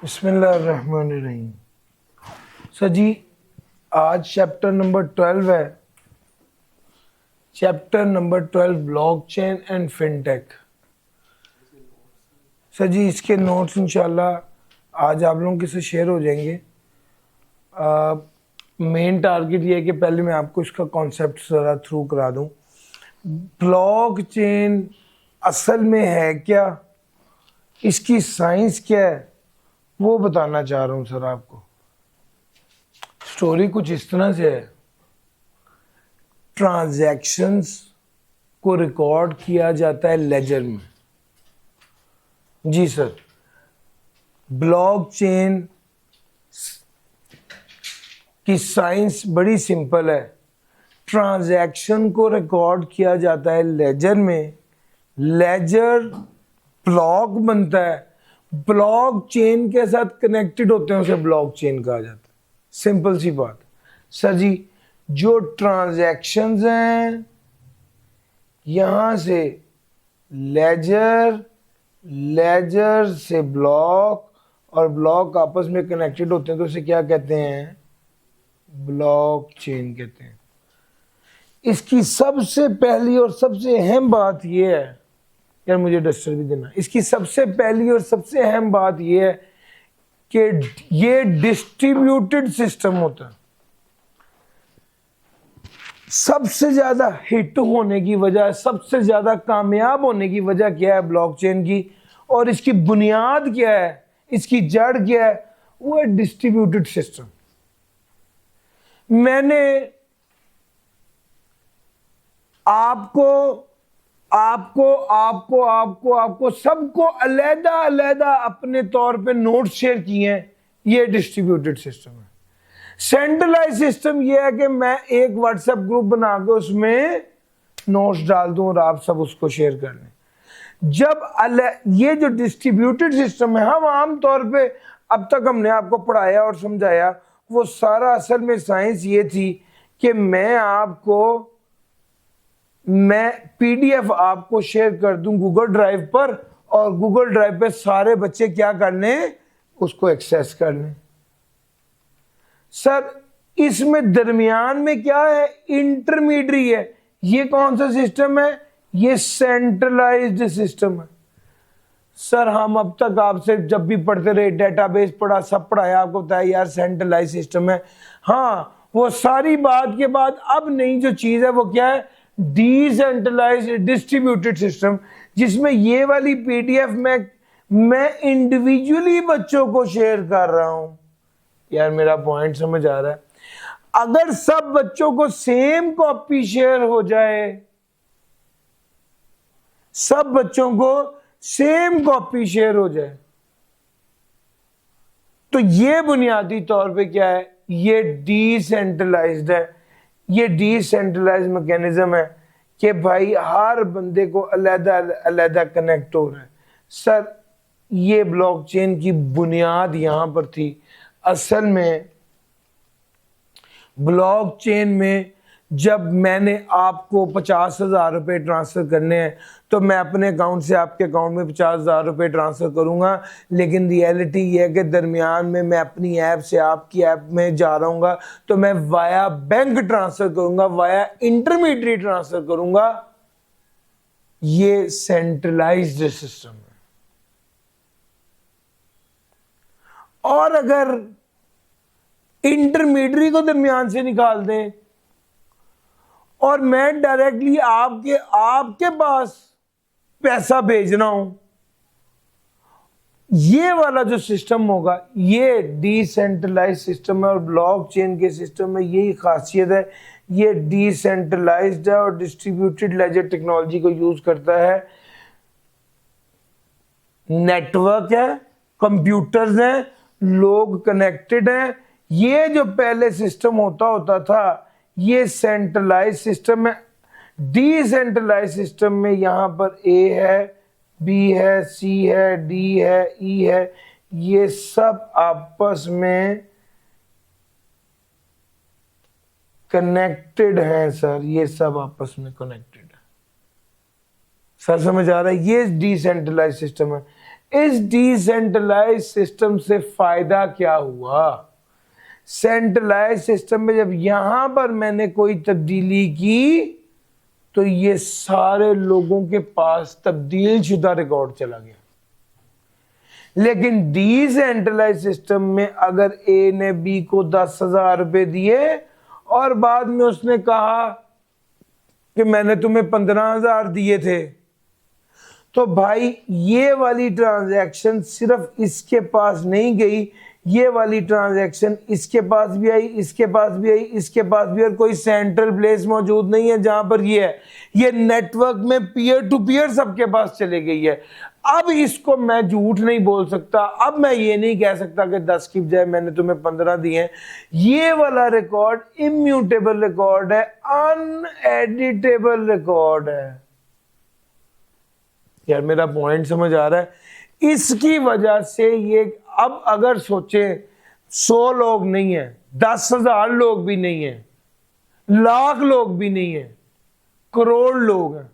बिस्मिल्लाहिर्रहमानिर्रहीम। सर जी, आज chapter number 12 है। Chapter number 12 blockchain and fintech. Sir जी, इसके नोट्स इंशाल्लाह आज आप लोगों के साथ शेयर हो जाएंगे। मेन टारगेट ये है कि पहले मैं आपको इसका कॉन्सेप्ट ज़रा थ्रू करा दूं। ब्लॉकचेन असल में है क्या, इसकी साइंस क्या है, वो बताना चाह रहा हूँ सर आपको। स्टोरी कुछ इस तरह से है। ट्रांजैक्शंस को रिकॉर्ड किया जाता है लेजर में। जी सर, ब्लॉकचेन की साइंस बड़ी सिंपल है। ट्रांजैक्शन को रिकॉर्ड किया जाता है लेजर में। लेजर ब्लॉक बनता है, ब्लॉक चेन के साथ कनेक्टेड होते हैं, उसे ब्लॉक चेन कहा जाता है। सिंपल सी बात। सर जी, जो ट्रांजैक्शंस हैं यहां से लेजर, लेजर से ब्लॉक और ब्लॉक आपस में कनेक्टेड होते हैं, तो उसे क्या कहते हैं? ब्लॉक चेन कहते हैं। इसकी सबसे पहली और सबसे अहम बात यह है, यार मुझे डस्टर भी देना। इसकी सबसे पहली और सबसे अहम बात यह है कि ये डिस्ट्रीब्यूटेड सिस्टम होता है। सबसे ज्यादा हिट होने की वजह, सबसे ज्यादा कामयाब होने की वजह क्या है ब्लॉकचेन की, और इसकी बुनियाद क्या है, इसकी जड़ क्या है? वो है डिस्ट्रीब्यूटेड सिस्टम। मैंने आपको आपको आपको आपको आपको सबको अलैदा अलैदा अपने तौर पे नोट्स शेयर किए हैं। ये डिस्ट्रीब्यूटेड सिस्टम है। सेंट्रलाइज सिस्टम ये है कि मैं एक व्हाट्सएप ग्रुप बना के उसमें नोट्स डाल दूं और आप सब उसको शेयर कर लें। जब ये जो डिस्ट्रीब्यूटेड सिस्टम है, हम आम तौर पे अब तक हमने आपको पढ़ाया और समझाया, वो सारा असल में साइंस ये थी कि मैं पीडीएफ आपको शेयर कर दूं गूगल ड्राइव पर, और गूगल ड्राइव पे सारे बच्चे क्या कर लें? उसको एक्सेस कर लें। सर, इसमें दरमियान में क्या है? इंटरमीडियरी है। ये कौन सा सिस्टम है? ये सेंट्रलाइज्ड सिस्टम है। सर, हम अब तक आपसे जब भी पढ़ते रहे, डेटाबेस पढ़ा, सब पढ़ाया, आपको बताया यार सेंट्रलाइज सिस्टम है। हाँ, वो सारी बात के बाद अब नई जो चीज है वो क्या है? डिसेंट्रलाइज्ड डिस्ट्रीब्यूटेड सिस्टम, जिसमें ये वाली पीडीएफ मैं इंडिविजुअली बच्चों को शेयर कर रहा हूं। यार मेरा पॉइंट समझ आ रहा है? अगर सब बच्चों को सेम कॉपी शेयर हो जाए, सब बच्चों को सेम कॉपी शेयर हो जाए, तो ये बुनियादी तौर पे क्या है? ये डिसेंट्रलाइज्ड है। ये डिसेंट्रलाइज्ड मैकेनिज्म है कि भाई हर बंदे को अलग अलग कनेक्ट हो रहा है। सर, ये ब्लॉकचेन की बुनियाद यहां पर थी। असल में ब्लॉकचेन में जब मैंने आपको 50,000 रुपए ट्रांसफर करने हैं, तो मैं अपने अकाउंट से आपके अकाउंट में 50,000 रुपए ट्रांसफर करूंगा, लेकिन रियलिटी ये है कि दरमियान में मैं अपनी ऐप से आपकी ऐप में जा रहा हूँ, तो मैं वाया बैंक ट्रांसफर करूंगा, वाया इंटरमीडिएट ट्रांसफर करूंगा। ये सेंट्रलाइज्ड सिस्टम है। और अगर इंटरमीडिएट को दरमियान से निकाल दें और मैं डायरेक्टली आपके पास पैसा भेजना हूं, ये वाला जो सिस्टम होगा ये डिसेंट्रलाइज सिस्टम है। और ब्लॉकचेन के सिस्टम में यही खासियत है, ये डिसेंट्रलाइज्ड है और डिस्ट्रीब्यूटेड लेजर टेक्नोलॉजी को यूज करता है। नेटवर्क है, कंप्यूटर्स हैं, लोग कनेक्टेड हैं। ये जो पहले सिस्टम होता था, ये सेंट्रलाइज सिस्टम है। डिसेंट्रलाइज सिस्टम में यहां पर ए है, बी है, सी है, डी है, ई है, ये सब आपस में कनेक्टेड हैं। सर, ये सब आपस में कनेक्टेड है। सर समझ आ रहा है? ये डिसेंट्रलाइज सिस्टम है। इस डिसेंट्रलाइज सिस्टम से फायदा क्या हुआ? सेंट्रलाइज सिस्टम में जब यहां पर मैंने कोई तब्दीली की तो ये सारे लोगों के पास तब्दील शुदा रिकॉर्ड चला गया। लेकिन डिसेंट्रलाइज सिस्टम में अगर ए ने बी को 10,000 रुपए दिए और बाद में उसने कहा कि मैंने तुम्हें 15,000 दिए थे, तो भाई ये वाली ट्रांजैक्शन सिर्फ इसके पास नहीं गई, ये वाली ट्रांजैक्शन इसके पास भी आई, इसके पास भी आई, इसके पास भी, और कोई सेंट्रल प्लेस मौजूद नहीं है जहां पर ये है, ये नेटवर्क में पीयर टू पीयर सबके पास चले गई है। अब इसको मैं झूठ नहीं बोल सकता, अब मैं ये नहीं कह सकता कि 10 की बजाय मैंने तुम्हें 15 दिए हैं। ये वाला रिकॉर्ड इम्यूटेबल रिकॉर्ड है, अनएडिटेबल रिकॉर्ड है। यार मेरा पॉइंट समझ आ रहा है? इसकी वजह से ये, अब अगर सोचे 100 लोग नहीं है, 10,000 लोग भी नहीं है, लाख लोग भी नहीं है, करोड़ लोग हैं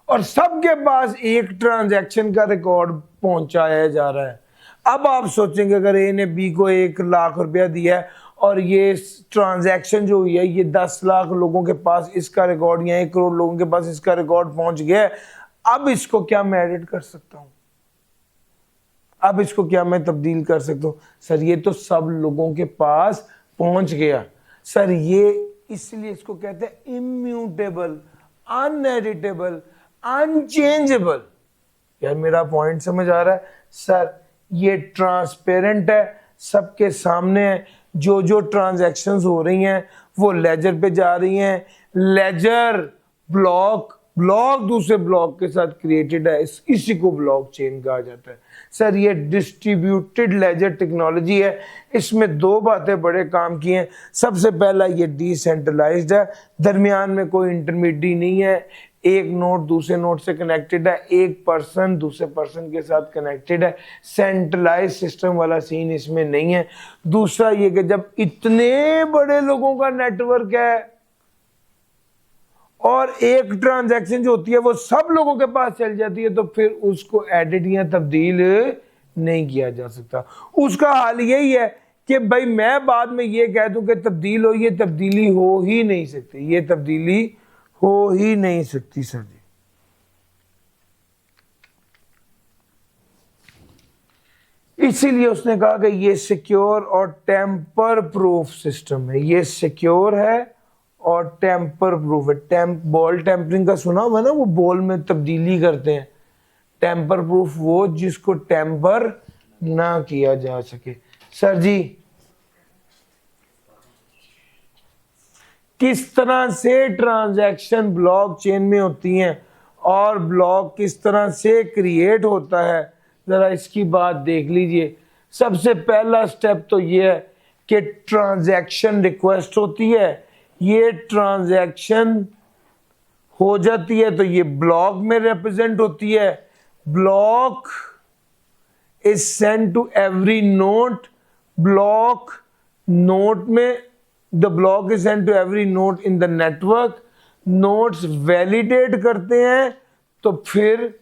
और सबके पास एक ट्रांजैक्शन का रिकॉर्ड पहुंचाया जा रहा है। अब आप सोचेंगे अगर ए ने बी को 1 लाख रुपया दिया है और ये ट्रांजैक्शन जो हुई है ये 10 लाख लोगों के पास इसका रिकॉर्ड या 1 करोड़ लोगों के पास इसका रिकॉर्ड पहुंच गया है, अब इसको क्या मैं एडिट कर सकता हूं? अब इसको क्या मैं तब्दील कर सकता हूं? सर ये तो सब लोगों के पास पहुंच गया। सर ये इसलिए इसको कहते हैं इम्यूटेबल, अनएडिटेबल, अनचेंजेबल। यार मेरा पॉइंट समझ आ रहा है? सर ये ट्रांसपेरेंट है, सबके सामने है, जो जो ट्रांजैक्शंस हो रही हैं वो लेजर पे जा रही हैं। लेजर ब्लॉक दूसरे ब्लॉक के साथ क्रिएटेड है, इसी को ब्लॉकचेन कहा जाता है। सर ये डिस्ट्रीब्यूटेड लेजर टेक्नोलॉजी है, इसमें 2 बातें बड़े काम की हैं। सबसे पहला ये डिसेंट्रलाइज्ड है, दरमियान में कोई इंटरमीडिएट नहीं है, एक नोड दूसरे नोड से कनेक्टेड है, एक पर्सन दूसरे पर्सन के साथ कनेक्टेड है, सेंट्रलाइज सिस्टम वाला सीन इसमें नहीं है। दूसरा ये कि जब इतने बड़े लोगों का नेटवर्क है और एक ट्रांजैक्शन जो होती है वो सब लोगों के पास चल जाती है, तो फिर उसको एडिट या तब्दील नहीं किया जा सकता। उसका हाल यही है कि भाई मैं बाद में ये कह दूं कि तब्दील हो, ये तब्दीली हो ही नहीं सकती, ये तब्दीली हो ही नहीं सकती। सर जी इसीलिए उसने कहा कि ये सिक्योर और टेम्पर प्रूफ सिस्टम है, ये सिक्योर है और टेम्पर प्रूफ है। बॉल टेम्परिंग का सुना हुआ है ना, वो बॉल में तब्दीली करते हैं। टेम्पर प्रूफ वो जिसको टेम्पर ना किया जा सके। सर जी किस तरह से ट्रांजैक्शन ब्लॉकचेन में होती हैं और ब्लॉक किस तरह से क्रिएट होता है, जरा इसकी बात देख लीजिए। सबसे पहला स्टेप तो ये है कि ट्रांजैक्शन रिक्वेस्ट होती है, ये ट्रांजैक्शन हो जाती है तो ये ब्लॉक में रिप्रेजेंट होती है। Block is send to every node, block node में, the block is send to every node in the network. Nodes validate करते हैं तो फिर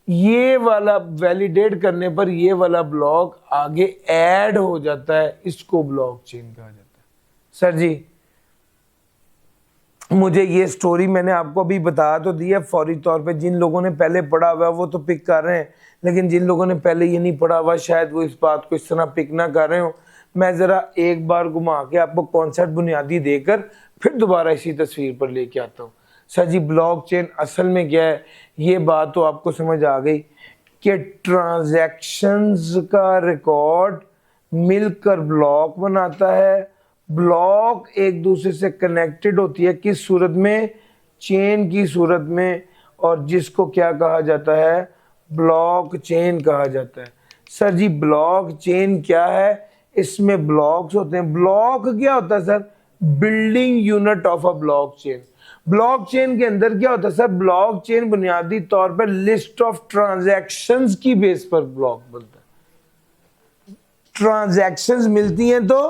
ये वाला वैलिडेट करने पर ये वाला ब्लॉक आगे ऐड हो जाता है, इसको ब्लॉकचेन कहा जाता है। सर जी मुझे ये स्टोरी मैंने आपको अभी बता तो दी है फौरी तौर पे, जिन लोगों ने पहले पढ़ा हुआ है वो तो पिक कर रहे हैं, लेकिन जिन लोगों ने पहले ये नहीं पढ़ा हुआ शायद वो इस बात को इस तरह पिक ना कर रहे हो। मैं ज़रा एक बार घुमा के आपको कॉन्सेप्ट बुनियादी देकर फिर दोबारा इसी तस्वीर पर लेके आता हूँ। सर जी ब्लॉकचेन असल में क्या है, ये बात तो आपको समझ आ गई कि ट्रांजैक्शंस का रिकॉर्ड मिलकर ब्लॉक बनाता है। ब्लॉक एक दूसरे से कनेक्टेड होती है, किस सूरत में? चेन की सूरत में, और जिसको क्या कहा जाता है? ब्लॉक चेन कहा जाता है। सर जी ब्लॉक चेन क्या है? इसमें ब्लॉक्स होते हैं। ब्लॉक क्या होता है sir? Building unit of a block chain. Block chain के अंदर क्या होता है सर? ब्लॉक चेन बुनियादी तौर पर लिस्ट ऑफ ट्रांजैक्शंस की बेस पर ब्लॉक बनता है। ट्रांजैक्शंस मिलती हैं तो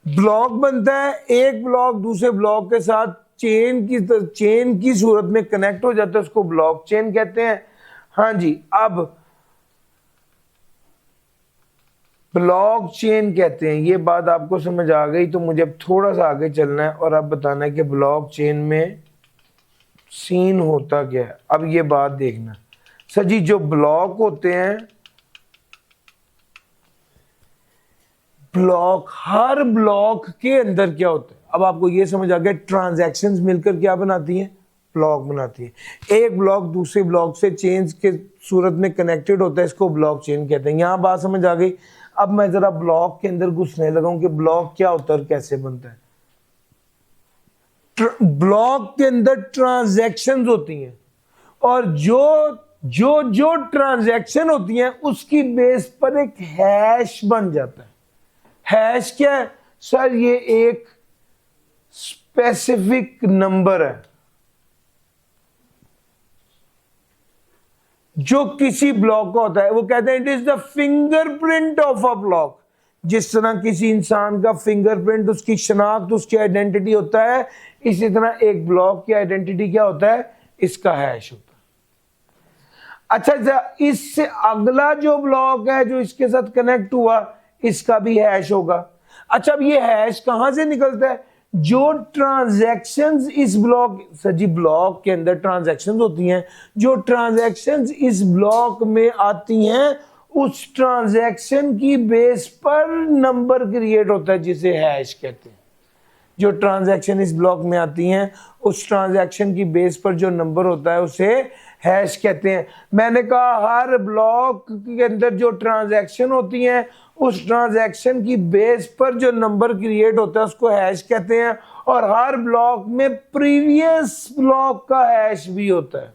ब्लॉक बनता है। एक ब्लॉक दूसरे ब्लॉक के साथ चेन की सूरत में कनेक्ट हो जाता है, उसको ब्लॉक चेन कहते हैं। हाँ जी, अब ब्लॉक चेन कहते हैं। ये बात आपको समझ आ गई तो मुझे अब थोड़ा सा आगे चलना है और अब बताना है कि ब्लॉक चेन में सीन होता क्या है। अब ये बात देखना सर जी, जो ब्लॉक होते हैं, ब्लॉक, हर ब्लॉक के अंदर क्या होता है, अब आपको ये समझ आ गया, ट्रांजैक्शंस मिलकर क्या बनाती हैं, ब्लॉक बनाती है। एक ब्लॉक दूसरे ब्लॉक से चेन के सूरत में कनेक्टेड होता है, इसको ब्लॉक चेन कहते हैं। यहां बात समझ आ गई। अब मैं जरा ब्लॉक के अंदर घुसने लगा हूं कि ब्लॉक क्या होता है और कैसे बनता है। ब्लॉक के अंदर ट्रांजैक्शंस होती हैं और जो ट्रांजैक्शन होती हैं उसकी बेस पर एक हैश बन जाता है। हैश क्या है सर? ये एक स्पेसिफिक नंबर है जो किसी ब्लॉक का होता है। वो कहते हैं it is the fingerprint of a block. जिस तरह किसी इंसान का फिंगरप्रिंट, उसकी शनाख्त, उसकी आइडेंटिटी होता है, इसी तरह एक ब्लॉक की आइडेंटिटी क्या होता है, इसका हैश होता है। अच्छा, इससे अगला जो ब्लॉक है जो इसके साथ कनेक्ट हुआ, इसका भी हैश होगा। अच्छा, अब ये हैश कहां से निकलता है? जो ट्रांजैक्शंस इस ब्लॉक, सजी ब्लॉक के अंदर ट्रांजैक्शंस होती हैं, जो ट्रांजैक्शंस इस ब्लॉक में आती हैं उस ट्रांजैक्शन की बेस पर नंबर क्रिएट होता है जिसे हैश कहते हैं। जो ट्रांजैक्शन इस ब्लॉक में आती हैं उस ट्रांजैक्शन की बेस पर जो नंबर होता है उसे हैश कहते हैं। मैंने कहा हर ब्लॉक के अंदर जो ट्रांजैक्शन होती हैं उस ट्रांजैक्शन की बेस पर जो नंबर क्रिएट होता है उसको हैश कहते हैं। और हर ब्लॉक में प्रीवियस ब्लॉक का हैश भी होता है।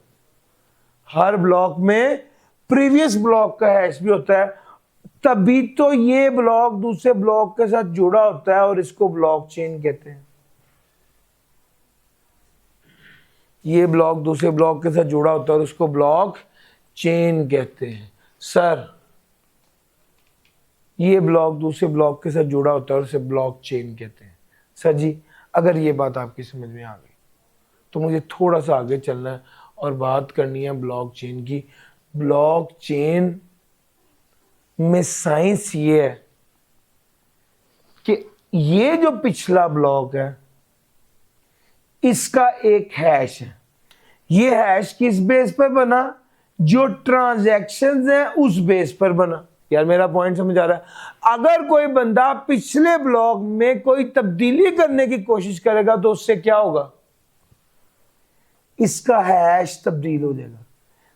हर ब्लॉक में प्रीवियस ब्लॉक का हैश भी होता है, तभी तो ये ब्लॉक दूसरे ब्लॉक के साथ जुड़ा होता है और इसको ब्लॉक चेन कहते हैं। ये ब्लॉक दूसरे ब्लॉक के साथ जुड़ा होता है और उसको ब्लॉक चेन कहते हैं। सर, ये ब्लॉक दूसरे ब्लॉक के साथ जुड़ा होता है और उसे ब्लॉक चेन कहते हैं। सर जी, अगर ये बात आपकी समझ में आ गई तो मुझे थोड़ा सा आगे चलना है और बात करनी है ब्लॉक चेन की। ब्लॉक चेन में साइंस ये है कि ये जो पिछला ब्लॉक है इसका एक हैश है। ये हैश किस बेस पर बना? जो ट्रांजैक्शंस हैं उस बेस पर बना। यार मेरा पॉइंट समझ आ रहा है? अगर कोई बंदा पिछले ब्लॉक में कोई तब्दीली करने की कोशिश करेगा तो उससे क्या होगा? इसका हैश तब्दील हो जाएगा।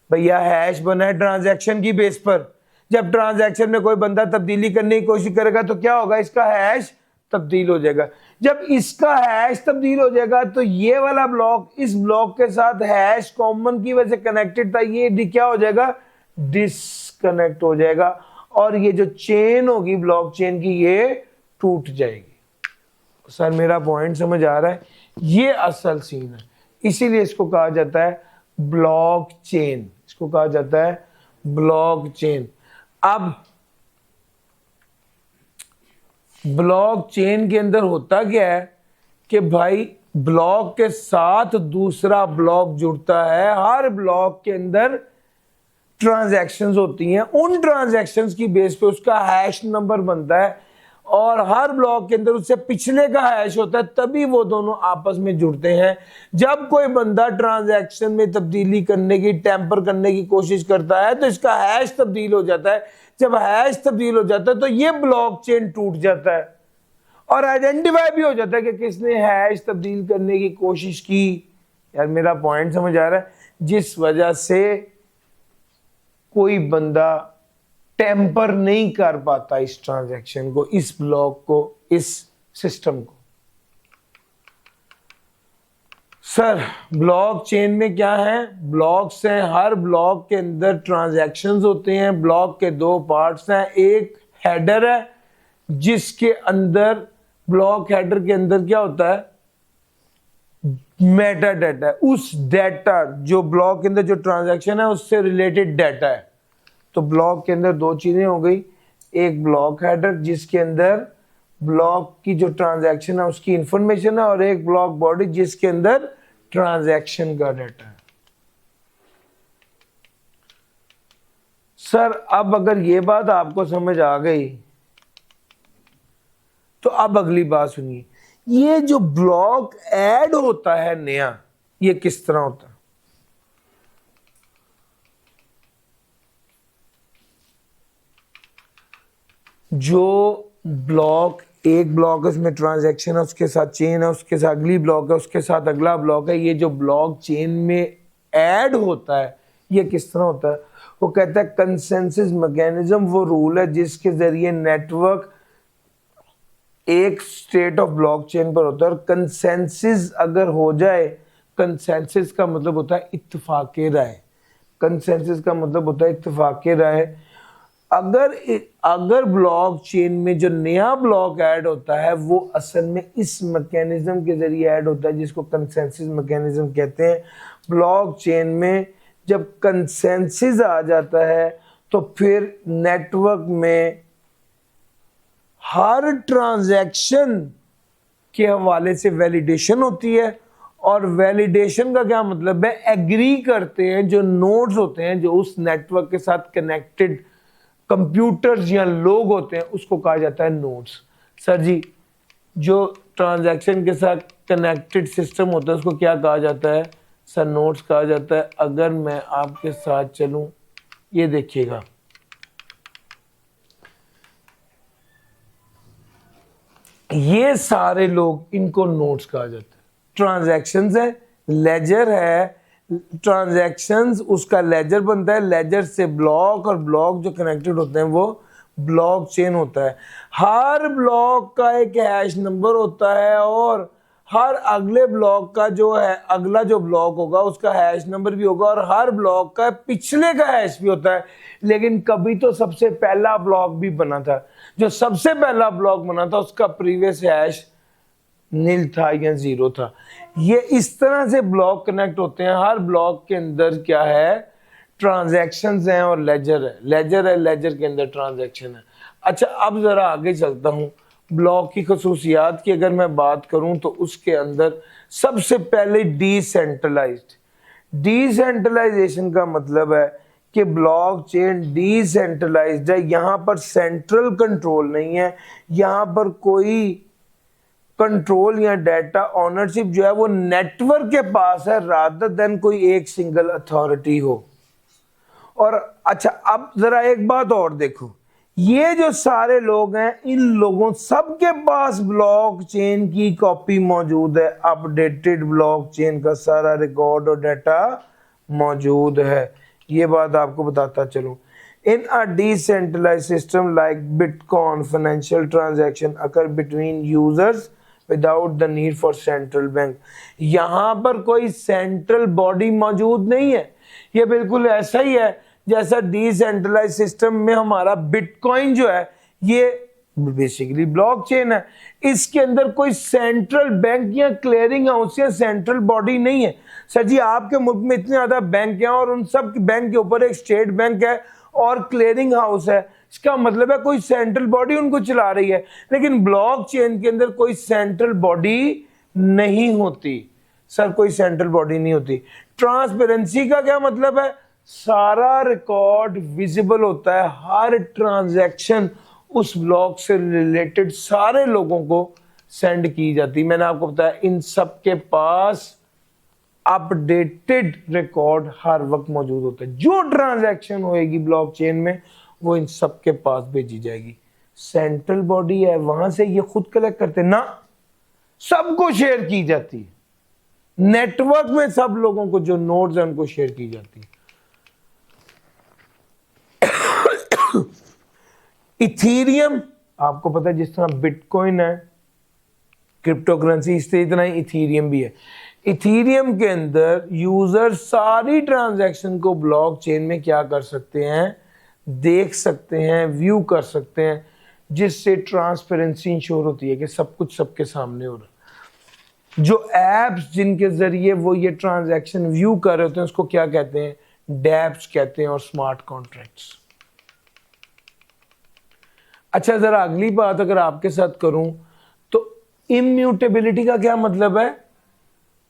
भैया हैश बना है ट्रांजैक्शन की बेस पर। जब ट्रांजैक्शन में कोई बंदा तब्दीली करने की कोशिश करेगा तो क्या होगा? इसका हैश तब्दील हो जाएगा। जब इसका हैश तब्दील हो जाएगा तो ये वाला ब्लॉक इस ब्लॉक के साथ हैश कॉमन की वजह से कनेक्टेड था, ये क्या हो जाएगा? डिसकनेक्ट हो जाएगा और ये जो चेन होगी ब्लॉक चेन की ये टूट जाएगी। सर मेरा पॉइंट समझ आ रहा है? ये असल सीन है, इसीलिए इसको कहा जाता है ब्लॉक चेन। इसको कहा जाता है ब्लॉक चेन। अब ब्लॉक चेन के अंदर होता क्या है कि भाई ब्लॉक के साथ दूसरा ब्लॉक जुड़ता है। हर ब्लॉक के अंदर ट्रांजैक्शंस होती हैं, उन ट्रांजैक्शंस की बेस पे उसका हैश नंबर बनता है और हर ब्लॉक के अंदर उससे पिछले का हैश होता है, तभी वो दोनों आपस में जुड़ते हैं। जब कोई बंदा ट्रांजैक्शन में तब्दीली करने की, टेम्पर करने की कोशिश करता है तो इसका हैश तब्दील हो जाता है। जब हैश तब्दील हो जाता है तो ये ब्लॉक चेन टूट जाता है और आइडेंटिफाई भी हो जाता है कि किसने हैश तब्दील करने की कोशिश की। यार मेरा पॉइंट समझ आ रहा है? जिस वजह से कोई बंदा टेम्पर नहीं कर पाता इस ट्रांजैक्शन को, इस ब्लॉक को, इस सिस्टम को। सर ब्लॉक चेन में क्या है? ब्लॉक्स हैं, हर ब्लॉक के अंदर ट्रांजैक्शंस होते हैं। ब्लॉक के दो पार्ट्स हैं, एक हेडर है जिसके अंदर, ब्लॉक हेडर के अंदर क्या होता है? मेटा डाटा है। उस डाटा जो ब्लॉक के अंदर जो ट्रांजैक्शन है उससे रिलेटेड डाटा है। तो ब्लॉक के अंदर दो चीजें हो गई, एक ब्लॉक हेडर जिसके अंदर ब्लॉक की जो ट्रांजैक्शन है उसकी इंफॉर्मेशन है और एक ब्लॉक बॉडी जिसके अंदर ट्रांजैक्शन का डाटा है। सर अब अगर ये बात आपको समझ आ गई तो अब अगली बात सुनिए, ये जो ब्लॉक ऐड होता है नया, ये किस तरह होता है? जो ब्लॉक, एक ब्लॉक है उसमें ट्रांजैक्शन है, उसके साथ चेन है, उसके साथ अगली ब्लॉक है, उसके साथ अगला ब्लॉक है, ये जो ब्लॉक चेन में ऐड होता है ये किस तरह होता है? वो कहता है कंसेंसस मैकेनिज्म वो रूल है जिसके जरिए नेटवर्क एक स्टेट ऑफ ब्लॉकचेन पर होता है, और कंसेंसस अगर हो जाए, कंसेंसस का मतलब होता है इत्तेफाक राय, कंसेंसस का मतलब होता है इत्तेफाक राय। अगर ब्लॉक चेन में जो नया ब्लॉक ऐड होता है वो असल में इस मैकेनिज्म के जरिए ऐड होता है जिसको कंसेंसस मैकेनिज्म कहते हैं। ब्लॉक चेन में जब कंसेंसस आ जाता है तो फिर नेटवर्क में हर ट्रांजैक्शन के हवाले से वैलिडेशन होती है, और वैलिडेशन का क्या मतलब है? एग्री करते हैं जो नोड्स होते हैं, जो उस नेटवर्क के साथ कनेक्टेड कंप्यूटर्स या लोग होते हैं, उसको कहा जाता है नोड्स। सर जी, जो ट्रांजैक्शन के साथ कनेक्टेड सिस्टम होता है उसको क्या कहा जाता है? सर नोड्स कहा जाता है। अगर मैं आपके साथ चलूं, ये देखिएगा, ये सारे लोग, इनको नोड्स कहा जाता है। ट्रांजैक्शंस है, लेजर है, ट्रांजैक्शंस उसका लेजर बनता है, लेजर से ब्लॉक, और ब्लॉक जो कनेक्टेड होते हैं वो ब्लॉक चेन होता है। हर ब्लॉक का एक हैश नंबर होता है, और हर अगले ब्लॉक का जो है, अगला जो ब्लॉक होगा उसका हैश नंबर भी होगा, और हर ब्लॉक का पिछले का हैश भी होता है। लेकिन कभी तो सबसे पहला ब्लॉक भी बना था, जो सबसे पहला ब्लॉक बना था उसका प्रीवियस हैश नील था या जीरो था। ये इस तरह से ब्लॉक कनेक्ट होते हैं। हर ब्लॉक के अंदर क्या है? ट्रांजैक्शंस हैं और लेजर है, लेजर है, लेजर के अंदर ट्रांजैक्शन है। अच्छा, अब जरा आगे चलता हूँ। ब्लॉक की खसूसियात की अगर मैं बात करूं तो उसके अंदर सबसे पहले डिसेंट्रलाइजेशन का मतलब है कि ब्लॉक चेन डिसेंट्रलाइज्ड है। यहां पर सेंट्रल कंट्रोल नहीं है, यहां पर कोई कंट्रोल या डाटा ऑनरशिप जो है वो नेटवर्क के पास है, रादर देन कोई एक सिंगल अथॉरिटी हो। और अच्छा, अब जरा एक बात और देखो, ये जो सारे लोग हैं, इन लोगों सबके पास ब्लॉक चेन की कॉपी मौजूद है, अपडेटेड ब्लॉक चेन का सारा रिकॉर्ड और डाटा मौजूद है। ये बात आपको बताता चलूं। In a decentralised system like bitcoin, financial transaction occur between users without the need for central bank. यहां पर कोई सेंट्रल बॉडी मौजूद नहीं है। ये बिल्कुल ऐसा ही है जैसा डिसेंट्रलाइज सिस्टम में हमारा बिटकॉइन जो है, ये बेसिकली ब्लॉकचेन है। इसके अंदर कोई सेंट्रल बैंक या क्लियरिंग हाउस या सेंट्रल बॉडी नहीं है। सर जी, आपके मुल्क में इतने ज्यादा बैंक हैं और उन सब बैंक के ऊपर एक स्टेट बैंक है और क्लियरिंग हाउस है, इसका मतलब है कोई सेंट्रल बॉडी उनको चला रही है। लेकिन ब्लॉकचेन के अंदर कोई सेंट्रल बॉडी नहीं होती। सर, कोई सेंट्रल बॉडी नहीं होती। ट्रांसपेरेंसी का क्या मतलब है? सारा रिकॉर्ड विजिबल होता है, हर ट्रांजैक्शन उस ब्लॉक से रिलेटेड सारे लोगों को सेंड की जाती। मैंने आपको बताया इन सब के पास अपडेटेड रिकॉर्ड हर वक्त मौजूद होता है। जो ट्रांजैक्शन होएगी ब्लॉकचेन में वो इन सब के पास भेजी जाएगी। सेंट्रल बॉडी है, वहां से ये खुद कलेक्ट करते ना, सबको शेयर की जाती है। नेटवर्क में सब लोगों को जो नोड्स हैं उनको शेयर की जाती है। इथीरियम, आपको पता है जिस तरह बिटकॉइन है क्रिप्टो करेंसी, इस तरह ही इथीरियम भी है। इथीरियम के अंदर यूजर सारी ट्रांजैक्शन को ब्लॉकचेन में क्या कर सकते हैं? देख सकते हैं, व्यू कर सकते हैं, जिससे ट्रांसपेरेंसी इंश्योर होती है कि सब कुछ सबके सामने हो रहा है। जो एप्स जिनके जरिए वो ये ट्रांजैक्शन व्यू कर रहे होते हैं उसको क्या कहते हैं? डैप्स कहते हैं, और स्मार्ट कॉन्ट्रैक्ट्स। अच्छा, जरा अगली बात अगर आपके साथ करूं तो इम्यूटेबिलिटी का क्या मतलब है?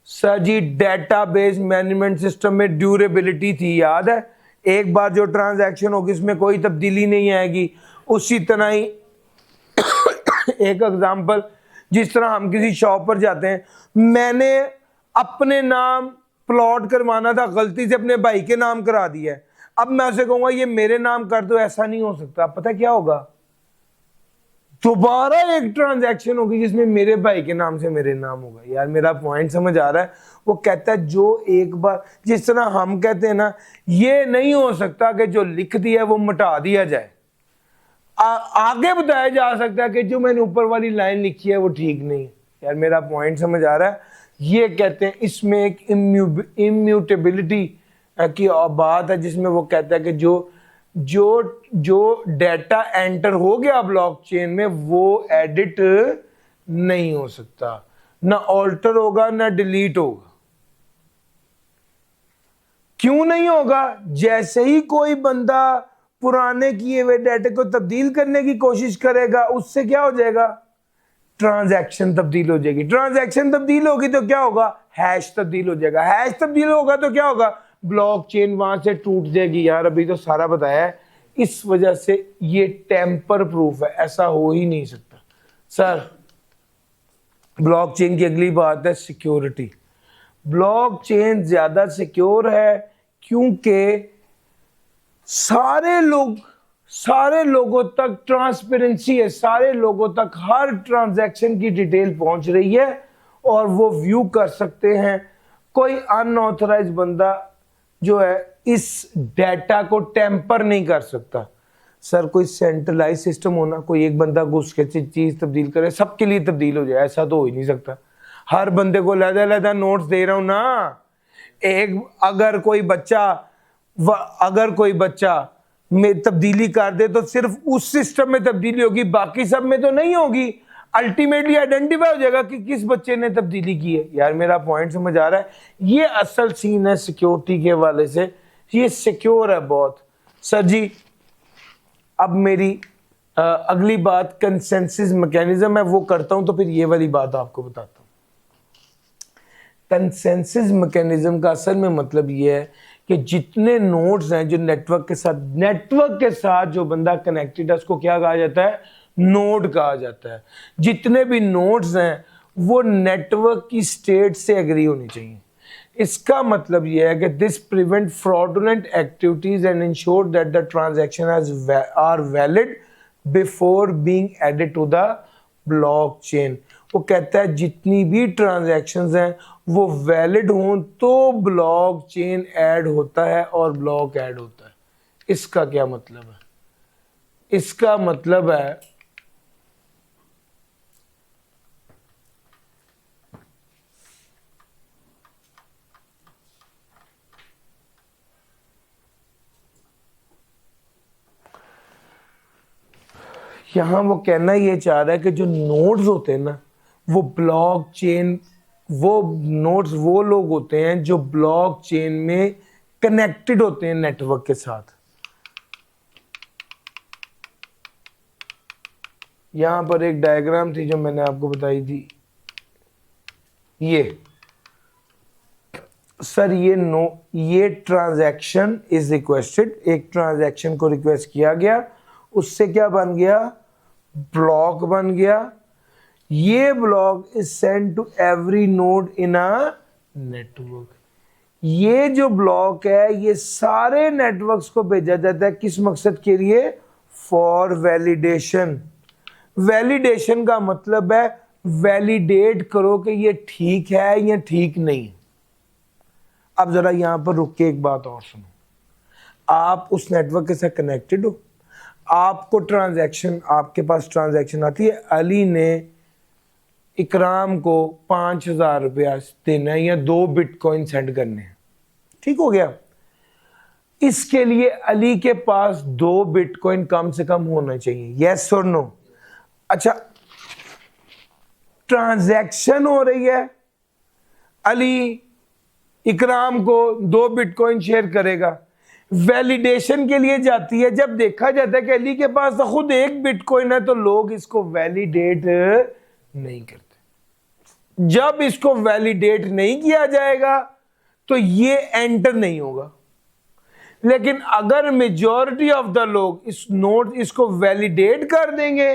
सर जी, डेटाबेस मैनेजमेंट सिस्टम में ड्यूरेबिलिटी थी, याद है? एक बार जो ट्रांजैक्शन होगी इसमें कोई तब्दीली नहीं आएगी। उसी तरह ही एक एग्जांपल, जिस तरह हम किसी शॉप पर जाते हैं, मैंने अपने नाम प्लॉट करवाना था, गलती से अपने भाई के नाम करा दिया है, अब मैं उसे कहूंगा ये मेरे नाम कर दो, ऐसा नहीं हो सकता। पता क्या होगा, दोबारा एक ट्रांजैक्शन होगी जिसमें मेरे भाई के नाम से मेरे नाम होगा। यार मेरा पॉइंट समझ आ रहा है? वो कहता है जो एक बार, जिस तरह हम कहते हैं ना, ये नहीं हो सकता कि जो लिख दिया है वो मिटा दिया जाए। आगे बताया जा सकता है कि जो मैंने ऊपर वाली लाइन लिखी है वो ठीक नहीं। यार मेरा पॉइंट समझ आ रहा है? ये कहते हैं इसमें एक इम्यूटेबिलिटी की बात है, जिसमें वो कहता है कि जो डाटा एंटर हो गया ब्लॉकचेन में वो एडिट नहीं हो सकता, ना ऑल्टर होगा ना डिलीट होगा। क्यों नहीं होगा? जैसे ही कोई बंदा पुराने किए हुए डाटा को तब्दील करने की कोशिश करेगा, उससे क्या हो जाएगा? ट्रांजैक्शन तब्दील हो जाएगी। ट्रांजैक्शन तब्दील होगी तो क्या होगा? हैश तब्दील हो जाएगा। हैश तब्दील होगा तो क्या होगा? ब्लॉकचेन वहां से टूट जाएगी। यार अभी तो सारा बताया है। इस वजह से ये टेम्पर प्रूफ है, ऐसा हो ही नहीं सकता। सर ब्लॉकचेन की अगली बात है सिक्योरिटी। ब्लॉकचेन ज्यादा सिक्योर है क्योंकि सारे लोगों तक ट्रांसपेरेंसी है, सारे लोगों तक हर ट्रांजैक्शन की डिटेल पहुंच रही है और वो व्यू कर सकते हैं। कोई अनऑथराइज्ड बंदा जो है इस डाटा को टेम्पर नहीं कर सकता। सर कोई सेंट्रलाइज सिस्टम होना, कोई एक बंदा घुस के चीज तब्दील करे, सबके लिए तब्दील हो जाए, ऐसा तो हो ही नहीं सकता। हर बंदे को लहदा नोट्स दे रहा हूं ना। अगर कोई बच्चा में तब्दीली कर दे तो सिर्फ उस सिस्टम में तब्दीली होगी, बाकी सब में तो नहीं होगी। अल्टीमेटली आइडेंटिफाई हो जाएगा कि किस बच्चे ने तब्दीली की है। यार मेरा पॉइंट समझ आ रहा है? ये असल सीन है सिक्योरिटी के हवाले से, ये सिक्योर है बहुत। सर जी अब मेरी अगली बात कंसेंसस मैकेनिज्म है, वो करता हूं तो फिर ये वाली बात आपको बताता हूं। कंसेंसस मैकेनिज्म का असल में मतलब ये है कि जितने नोड्स हैं जो नेटवर्क के साथ जो बंदा कनेक्टेड है उसको क्या कहा जाता है? नोड कहा जाता है। जितने भी नोड्स हैं वो नेटवर्क की स्टेट से एग्री होनी चाहिए। इसका मतलब यह है कि this prevent fraudulent activities and ensure that the transaction are valid before being added to the blockchain. वो कहता है जितनी भी ट्रांजैक्शंस हैं वो वैलिड हों तो ब्लॉकचेन ऐड होता है और ब्लॉक ऐड होता है। इसका क्या मतलब है? इसका मतलब है यहां वो कहना ये चाह रहा है कि जो नोड्स होते हैं ना, वो ब्लॉकचेन, वो नोड्स वो लोग होते हैं जो ब्लॉकचेन में कनेक्टेड होते हैं नेटवर्क के साथ। यहां पर एक डायग्राम थी जो मैंने आपको बताई थी, ये सर ये ट्रांजैक्शन इज रिक्वेस्टेड, एक ट्रांजैक्शन को रिक्वेस्ट किया गया, उससे क्या बन गया? ब्लॉक बन गया। ये block is send to every node in a network. ये जो ब्लॉक है ये सारे नेटवर्क्स को भेजा जाता है, किस मकसद के लिए? For validation. वैलिडेशन का मतलब है वैलिडेट करो कि ये ठीक है या ठीक नहीं। अब जरा यहां पर रुक के एक बात और सुनो। आप उस नेटवर्क के साथ कनेक्टेड हो, आपको ट्रांजैक्शन, आपके पास ट्रांजैक्शन आती है, अली ने इकराम को 5,000 रुपया देना है या 2 बिटकॉइन सेंड करने हैं, ठीक हो गया। इसके लिए अली के पास 2 बिटकॉइन कम से कम होना चाहिए, यस और नो? अच्छा, ट्रांजैक्शन हो रही है, अली इकराम को 2 बिटकॉइन शेयर करेगा, वैलिडेशन के लिए जाती है। जब देखा जाता है कि अली के पास तो खुद 1 बिटकॉइन है तो लोग इसको वैलिडेट नहीं करते। जब इसको वैलिडेट नहीं किया जाएगा तो ये एंटर नहीं होगा। लेकिन अगर मेजॉरिटी ऑफ द लोग इसको वैलिडेट कर देंगे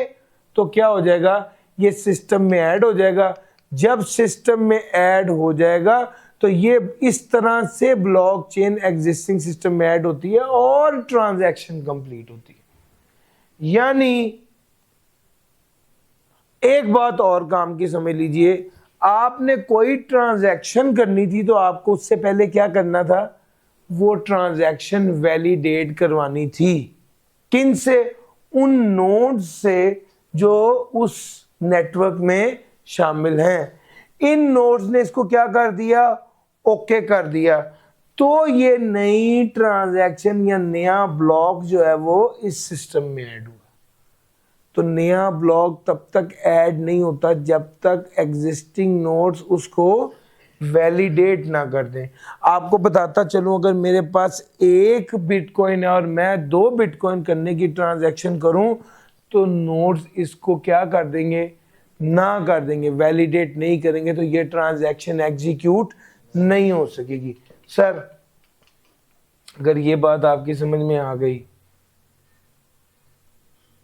तो क्या हो जाएगा, ये सिस्टम में ऐड हो जाएगा। जब सिस्टम में ऐड हो जाएगा तो ये इस तरह से ब्लॉकचेन एग्जिस्टिंग सिस्टम में ऐड होती है और ट्रांजैक्शन कंप्लीट होती है। यानी एक बात और काम की समझ लीजिए, आपने कोई ट्रांजैक्शन करनी थी तो आपको उससे पहले क्या करना था, वो ट्रांजैक्शन वैलिडेट करवानी थी। किन से? उन नोड्स से जो उस नेटवर्क में शामिल हैं। इन नोड्स ने इसको क्या कर दिया, ओके कर दिया, तो ये नई ट्रांजैक्शन या नया ब्लॉक जो है वो इस सिस्टम में ऐड हुआ। तो नया ब्लॉक तब तक ऐड नहीं होता जब तक एग्जिस्टिंग नोड्स उसको वैलिडेट ना कर दें। आपको बताता चलूं, अगर मेरे पास 1 बिटकॉइन है और मैं 2 बिटकॉइन करने की ट्रांजैक्शन करूं तो नोड्स इसको क्या कर देंगे, ना कर देंगे, वैलिडेट नहीं करेंगे, तो ये ट्रांजैक्शन एग्जीक्यूट नहीं हो सकेगी। सर अगर ये बात आपकी समझ में आ गई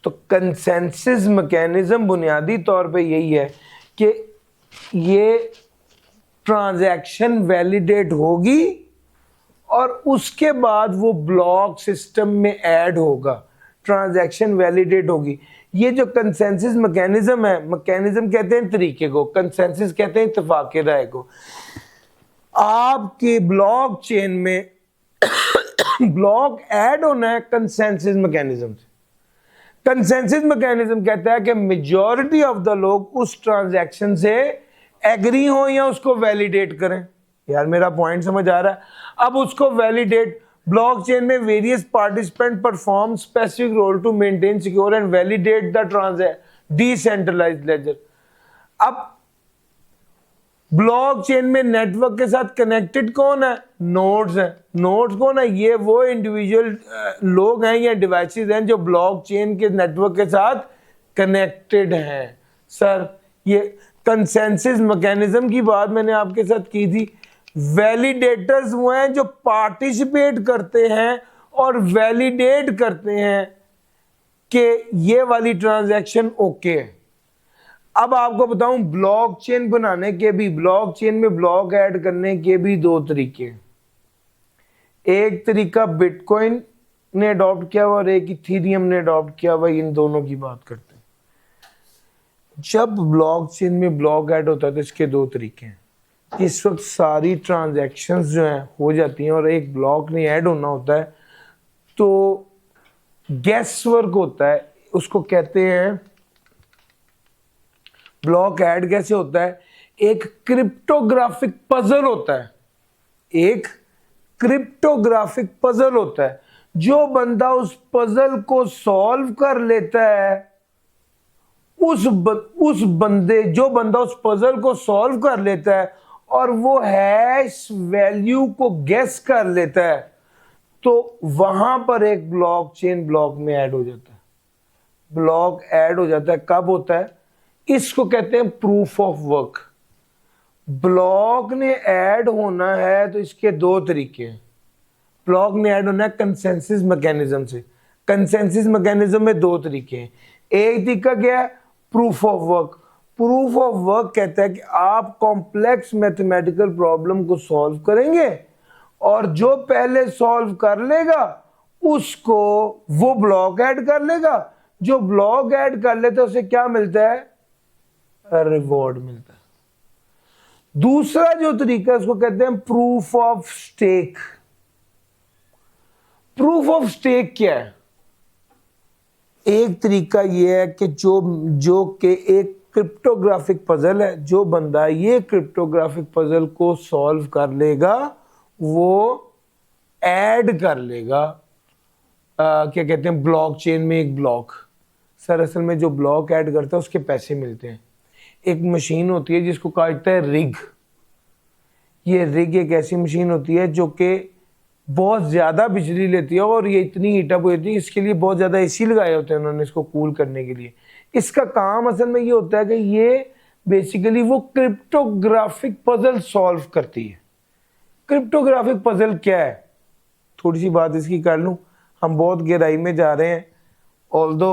तो कंसेंसस मैकेनिज्म बुनियादी तौर पे यही है कि ये ट्रांजैक्शन वैलिडेट होगी और उसके बाद वो ब्लॉक सिस्टम में ऐड होगा, ट्रांजैक्शन वैलिडेट होगी। ये जो कंसेंसस मैकेनिज्म है, मैकेनिज्म कहते हैं तरीके को, कंसेंसस कहते हैं इत्तेफाक राय को। आपके ब्लॉक चेन में ब्लॉक ऐड होना है कंसेंसस मैकेनिज्म से। कंसेंसस मैकेनिज्म कहता है कि मेजॉरिटी ऑफ द लोग उस ट्रांजैक्शन से एग्री हो या उसको वैलिडेट करें। यार मेरा पॉइंट समझ आ रहा है? अब उसको वैलिडेट, ब्लॉकचेन में various participant perform specific role to maintain secure and validate the decentralised ledger. अब ब्लॉकचेन में नेटवर्क के साथ कनेक्टेड कौन है? नोड्स हैं। नोड्स कौन है? ये वो इंडिविजुअल लोग हैं या डिवाइसेस हैं जो ब्लॉकचेन के नेटवर्क के साथ कनेक्टेड हैं। सर ये कंसेंसस मैकेनिज्म की बात मैंने आपके साथ की थी। वैलिडेटर्स वो हैं जो पार्टिसिपेट करते हैं और वैलिडेट करते हैं कि ये वाली ट्रांजैक्शन ओके है। अब आपको बताऊं, ब्लॉकचेन बनाने के भी, ब्लॉकचेन में ब्लॉक ऐड करने के भी 2 तरीके हैं। एक तरीका बिटकॉइन ने अडॉप्ट किया हुआ और एक इथेरियम ने अडॉप्ट किया हुआ। इन दोनों की बात करते हैं। जब ब्लॉकचेन में ब्लॉक ऐड होता है तो इसके 2 तरीके हैं। इस वक्त सारी ट्रांजैक्शंस जो हैं हो जाती हैं और एक ब्लॉक ने ऐड होना होता है तो गैस वर्क होता है, उसको कहते हैं ब्लॉक ऐड। कैसे होता है? एक क्रिप्टोग्राफिक पजल होता है, एक क्रिप्टोग्राफिक पजल होता है। जो बंदा उस पजल को सॉल्व कर लेता है, जो बंदा उस पजल को सॉल्व कर लेता है और वो हैश वैल्यू को गेस कर लेता है, तो वहां पर एक ब्लॉकचेन ब्लॉक में ऐड हो जाता है। ब्लॉक ऐड हो जाता है। कब होता है? इसको कहते हैं प्रूफ ऑफ वर्क। ब्लॉक ने ऐड होना है तो इसके 2 तरीके हैं। ब्लॉक ने ऐड होना है कंसेंसस मैकेनिज्म से। कंसेंसस मैकेनिज्म में 2 तरीके हैं। एक तरीका क्या है? Proof of work. Proof of work कहता है कि आप कॉम्प्लेक्स मैथमेटिकल प्रॉब्लम को सॉल्व करेंगे और जो पहले सॉल्व कर लेगा उसको वो ब्लॉक ऐड कर लेगा। जो ब्लॉक ऐड कर लेता है उसे क्या मिलता है? रिवॉर्ड मिलता है। दूसरा जो तरीका है उसको कहते हैं proof of stake. Proof of stake क्या है? एक तरीका यह है कि जो कि एक क्रिप्टोग्राफिक पजल है, जो बंदा ये क्रिप्टोग्राफिक पजल को सॉल्व कर लेगा वो ऐड कर लेगा क्या कहते हैं ब्लॉकचेन में एक ब्लॉक। सर असल में जो ब्लॉक ऐड करता है उसके पैसे मिलते हैं। एक मशीन होती है जिसको कहा जाता है रिग। ये रिग एक ऐसी मशीन होती है जो कि बहुत ज़्यादा बिजली लेती है और ये इतनी हीटअप होती है, इसके लिए बहुत ज़्यादा एसी लगाए होते हैं उन्होंने इसको कूल करने के लिए। इसका काम असल में ये होता है कि ये बेसिकली वो क्रिप्टोग्राफिक पजल सॉल्व करती है। क्रिप्टोग्राफिक पजल क्या है? थोड़ी सी बात इसकी कर लूँ, हम बहुत गहराई में जा रहे हैं। ऑल्दो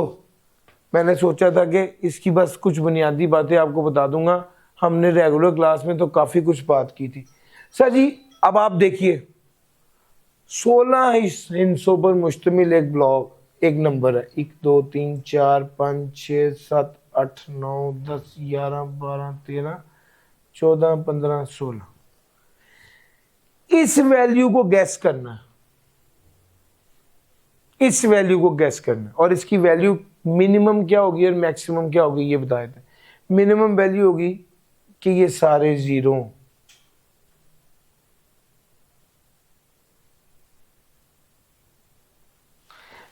मैंने सोचा था कि इसकी बस कुछ बुनियादी बातें आपको बता दूंगा। हमने रेगुलर क्लास में तो काफ़ी कुछ बात की थी। सर जी अब आप देखिए 16 हिस्सों पर मुश्तमिल एक ब्लॉक, एक नंबर है, 1 2 3 4 5 6 7 8 9 10 11 12 13 14 15 16। इस वैल्यू को गैस करना है, इस वैल्यू को गैस करना है, और इसकी वैल्यू मिनिमम क्या होगी और मैक्सिमम क्या होगी ये बताए थे। मिनिमम वैल्यू होगी कि ये सारे जीरो,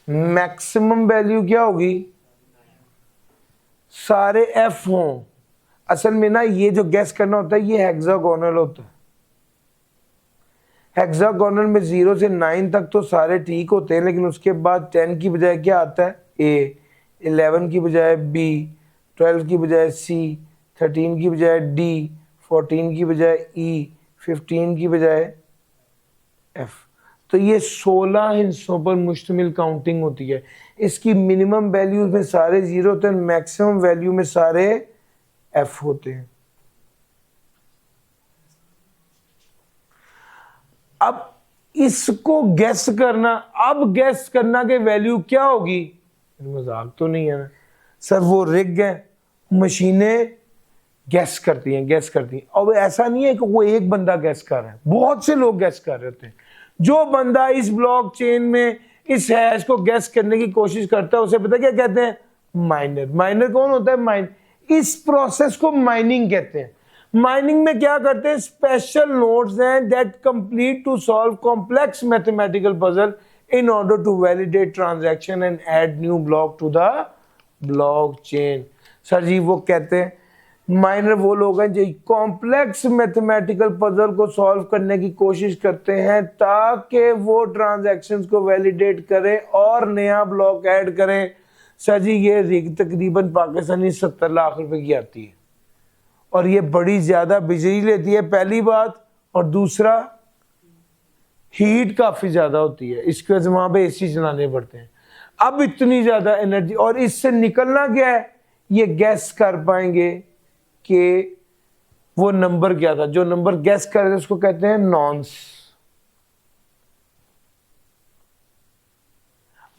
मैक्सिमम वैल्यू क्या होगी सारे एफ हों। असल में ना ये जो गैस करना होता है ये हेक्सागोनल होता है। हेक्सागोनल में 0 से 9 तक तो सारे ठीक होते हैं, लेकिन उसके बाद 10 की बजाय क्या आता है ए, 11 की बजाय बी, 12 की बजाय सी, 13 की बजाय डी, 14 की बजाय ई, 15 की बजाय एफ। तो ये 16 हिस्सों पर मुश्तमिल काउंटिंग होती है। इसकी मिनिमम वैल्यू में सारे जीरो होते हैं, मैक्सिमम वैल्यू में सारे एफ होते हैं। अब इसको गैस करना, अब गैस करना के वैल्यू क्या होगी, मजाक तो नहीं है ना सर। वो रिग है, मशीनें गैस करती हैं, गैस करती हैं। अब ऐसा नहीं है कि वो एक बंदा गैस कर रहा है, बहुत से लोग गैस कर रहे होते हैं। जो बंदा इस ब्लॉक चेन में इस हैश को गैस करने की कोशिश करता है उसे पता क्या कहते हैं, माइनर। माइनर कौन होता है, माइन। इस प्रोसेस को माइनिंग कहते हैं। माइनिंग में क्या करते हैं, स्पेशल नोड्स हैं that complete to solve complex mathematical puzzle in order to validate transaction and add new block to the block chain. Sir जी वो कहते हैं माइनर वो लोग हैं जो कॉम्प्लेक्स मैथमेटिकल पजल को सॉल्व करने की कोशिश करते हैं ताकि वो ट्रांजैक्शंस को वैलिडेट करें और नया ब्लॉक ऐड करें। सर जी ये रिग तकरीबन पाकिस्तानी 70 लाख रुपए की आती है और ये बड़ी ज्यादा बिजली लेती है, पहली बात, और दूसरा हीट काफी ज्यादा होती है, इसके वजह वहां पे एसी चलाने पड़ते हैं। अब इतनी ज्यादा एनर्जी, और इससे निकलना क्या है, ये गैस कर पाएंगे कि वो नंबर क्या था। जो नंबर गैस कर रहे थे उसको कहते हैं नॉन्स।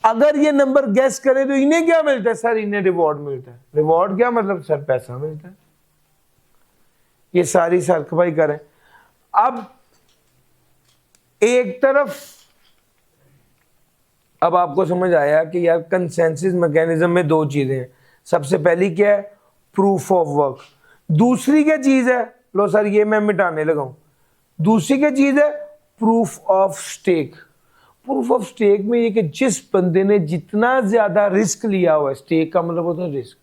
अगर ये नंबर गैस करे तो इन्हें क्या मिलता है सर, इन्हें रिवॉर्ड मिलता है। रिवॉर्ड क्या मतलब सर, पैसा मिलता है। ये सारी सरखपाई करें। अब एक तरफ अब आपको समझ आया कि यार कंसेंसस मैकेनिज्म में दो चीजें हैं। सबसे पहली क्या है, प्रूफ ऑफ वर्क। दूसरी क्या चीज है, लो सर ये मैं मिटाने लगा हूं। दूसरी क्या चीज है, proof of stake. Proof of stake में ये कि जिस बंदे ने जितना ज्यादा रिस्क लिया हुआ है, स्टेक का मतलब होता है रिस्क,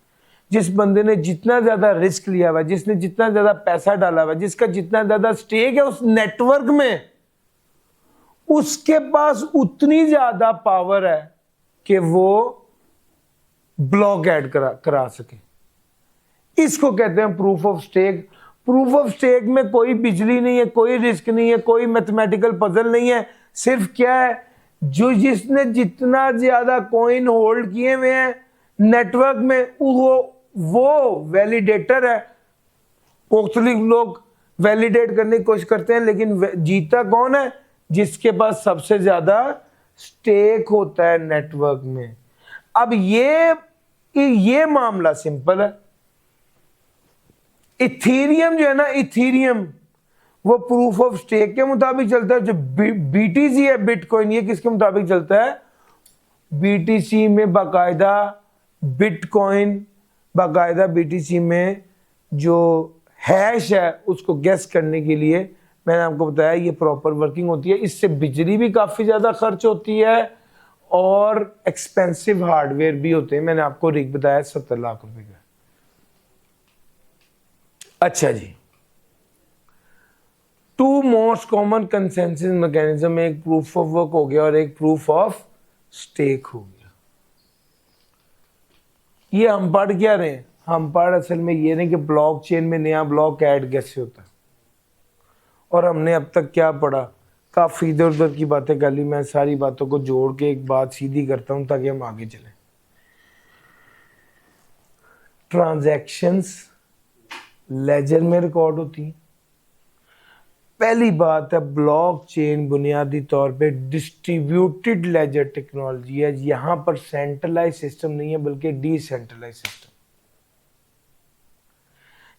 जिस बंदे ने जितना ज्यादा रिस्क लिया हुआ है, जिसने जितना ज्यादा पैसा डाला हुआ है, जिसका जितना ज्यादा स्टेक है उस नेटवर्क में, उसके पास उतनी ज्यादा पावर है कि वो ब्लॉक ऐड करा सके। इसको कहते हैं proof of stake. Proof of stake में कोई बिजली नहीं है, कोई रिस्क नहीं है, कोई मैथमेटिकल पजल नहीं है। सिर्फ क्या है, जो जिसने जितना ज्यादा कॉइन होल्ड किए हुए हैं नेटवर्क में वो वैलिडेटर है। मुख्तलिफ लोग वैलिडेट करने की कोशिश करते हैं, लेकिन जीता कौन है, जिसके पास सबसे ज्यादा स्टेक होता है नेटवर्क में। अब ये मामला सिंपल है। इथीरियम जो है ना, इथीरियम वो प्रूफ ऑफ स्टेक के मुताबिक चलता है। जो बीटीसी है, बिटकॉइन, ये किसके मुताबिक चलता है, बीटीसी में बाकायदा बिटकॉइन, बाकायदा बीटीसी में जो हैश है उसको गेस करने के लिए मैंने आपको बताया ये प्रॉपर वर्किंग होती है। इससे बिजली भी काफी ज्यादा खर्च होती है और एक्सपेंसिव हार्डवेयर भी होते हैं। मैंने आपको रिग बताया 70 लाख रुपए का। अच्छा जी, two most common consensus mechanism, एक प्रूफ ऑफ वर्क हो गया और एक प्रूफ ऑफ स्टेक हो गया। ये हम पढ़ क्या रहे हैं, हम पढ़ असल में ये नहीं कि ब्लॉक चेन में नया ब्लॉक ऐड कैसे होता है, और हमने अब तक क्या पढ़ा, काफी इधर उधर की बातें कर ली। मैं सारी बातों को जोड़ के एक बात सीधी करता हूं ताकि हम आगे चलें। ट्रांजैक्शंस लेजर में रिकॉर्ड होती हैं। पहली बात है, ब्लॉकचेन बुनियादी तौर पे डिस्ट्रीब्यूटेड लेजर टेक्नोलॉजी है। यहां पर सेंट्रलाइज सिस्टम नहीं है बल्कि डिसेंट्रलाइज सिस्टम।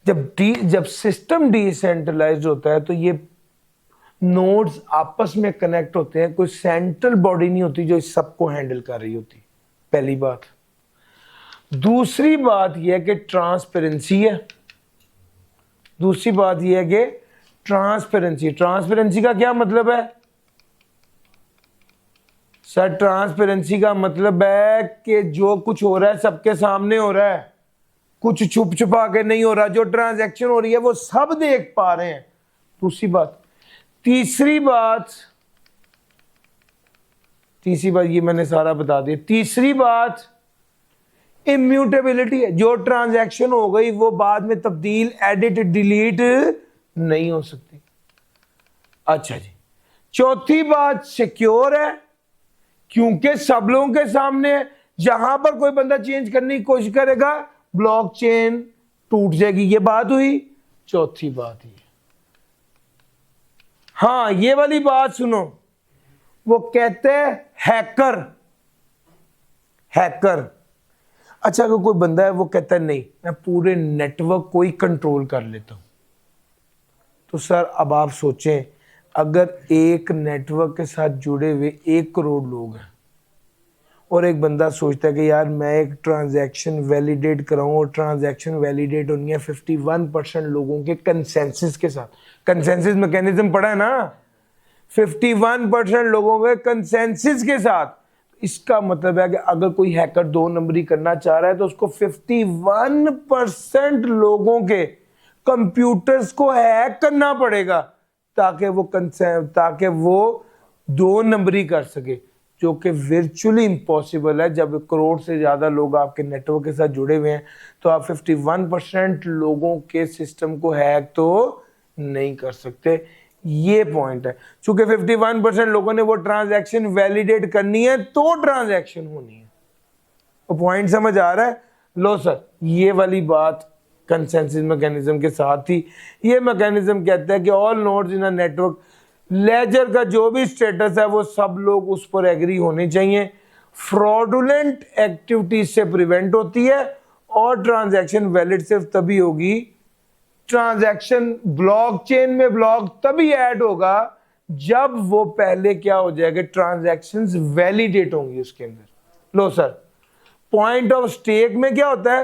जब सिस्टम डिसेंट्रलाइज्ड होता है तो ये नोड्स आपस में कनेक्ट होते हैं, कोई सेंट्रल बॉडी नहीं होती जो इस सबको हैंडल कर रही होती। पहली बात। दूसरी बात यह है कि ट्रांसपेरेंसी है। दूसरी बात यह है कि ट्रांसपेरेंसी का क्या मतलब है सर? ट्रांसपेरेंसी का मतलब है कि जो कुछ हो रहा है सबके सामने हो रहा है, कुछ छुप छुपा के नहीं हो रहा। जो ट्रांजैक्शन हो रही है वो सब देख पा रहे हैं। दूसरी बात। तीसरी बात ये मैंने सारा बता दिया। तीसरी बात इम्यूटेबिलिटी है। जो ट्रांजैक्शन हो गई वो बाद में तब्दील, एडिट, डिलीट नहीं हो सकती। अच्छा जी। चौथी बात सिक्योर है, क्योंकि सब लोगों के सामने है। जहां पर कोई बंदा चेंज करने की कोशिश करेगा ब्लॉकचेन टूट जाएगी। ये बात हुई। चौथी बात ये, हाँ ये वाली बात सुनो, वो कहते हैं हैकर। अच्छा, अगर कोई बंदा है वो कहता है नहीं मैं पूरे नेटवर्क को ही कंट्रोल कर लेता हूं, तो सर अब आप सोचें, अगर एक नेटवर्क के साथ जुड़े हुए 1 करोड़ लोग हैं और एक बंदा सोचता है कि यार मैं एक ट्रांजैक्शन वैलिडेट कराऊं, और ट्रांजैक्शन वैलिडेट होनी है 51% लोगों के कंसेंसस के साथ। कंसेंसस मैकेनिज्म पढ़ा है ना? 51% लोगों के कंसेंसस के साथ। इसका मतलब है कि अगर कोई हैकर 2 नंबरी करना चाह रहा है तो उसको 51% लोगों के कंप्यूटर्स को हैक करना पड़ेगा ताकि वो 2 नंबरी कर सके, जो कि वर्चुअली इम्पॉसिबल है। जब 1 करोड़ से ज्यादा लोग आपके नेटवर्क के साथ जुड़े हुए हैं तो आप 51% लोगों के सिस्टम को हैक तो नहीं कर सकते। ये पॉइंट है। चूंकि 51% लोगों ने वो ट्रांजैक्शन वैलिडेट करनी है तो ट्रांजैक्शन होनी है। तो पॉइंट समझ आ रहा है? लो सर, ये वाली बात कंसेंसस मैकेनिज्म के साथ ही। ये मैकेनिज्म कहता है कि all nodes in a network ledger का जो भी स्टेटस है वो सब लोग उस पर एग्री होने चाहिए। फ्रॉडुलेंट एक्टिविटीज से प्रिवेंट होती है और ट्रांजैक्शन वैलिड सिर्फ तभी होगी, ट्रांजैक्शन ब्लॉकचेन में ब्लॉक तभी ऐड होगा जब वो पहले क्या हो जाएगा, ट्रांजैक्शंस वैलिडेट होंगी उसके अंदर। लो सर, पॉइंट ऑफ स्टेक में क्या होता है?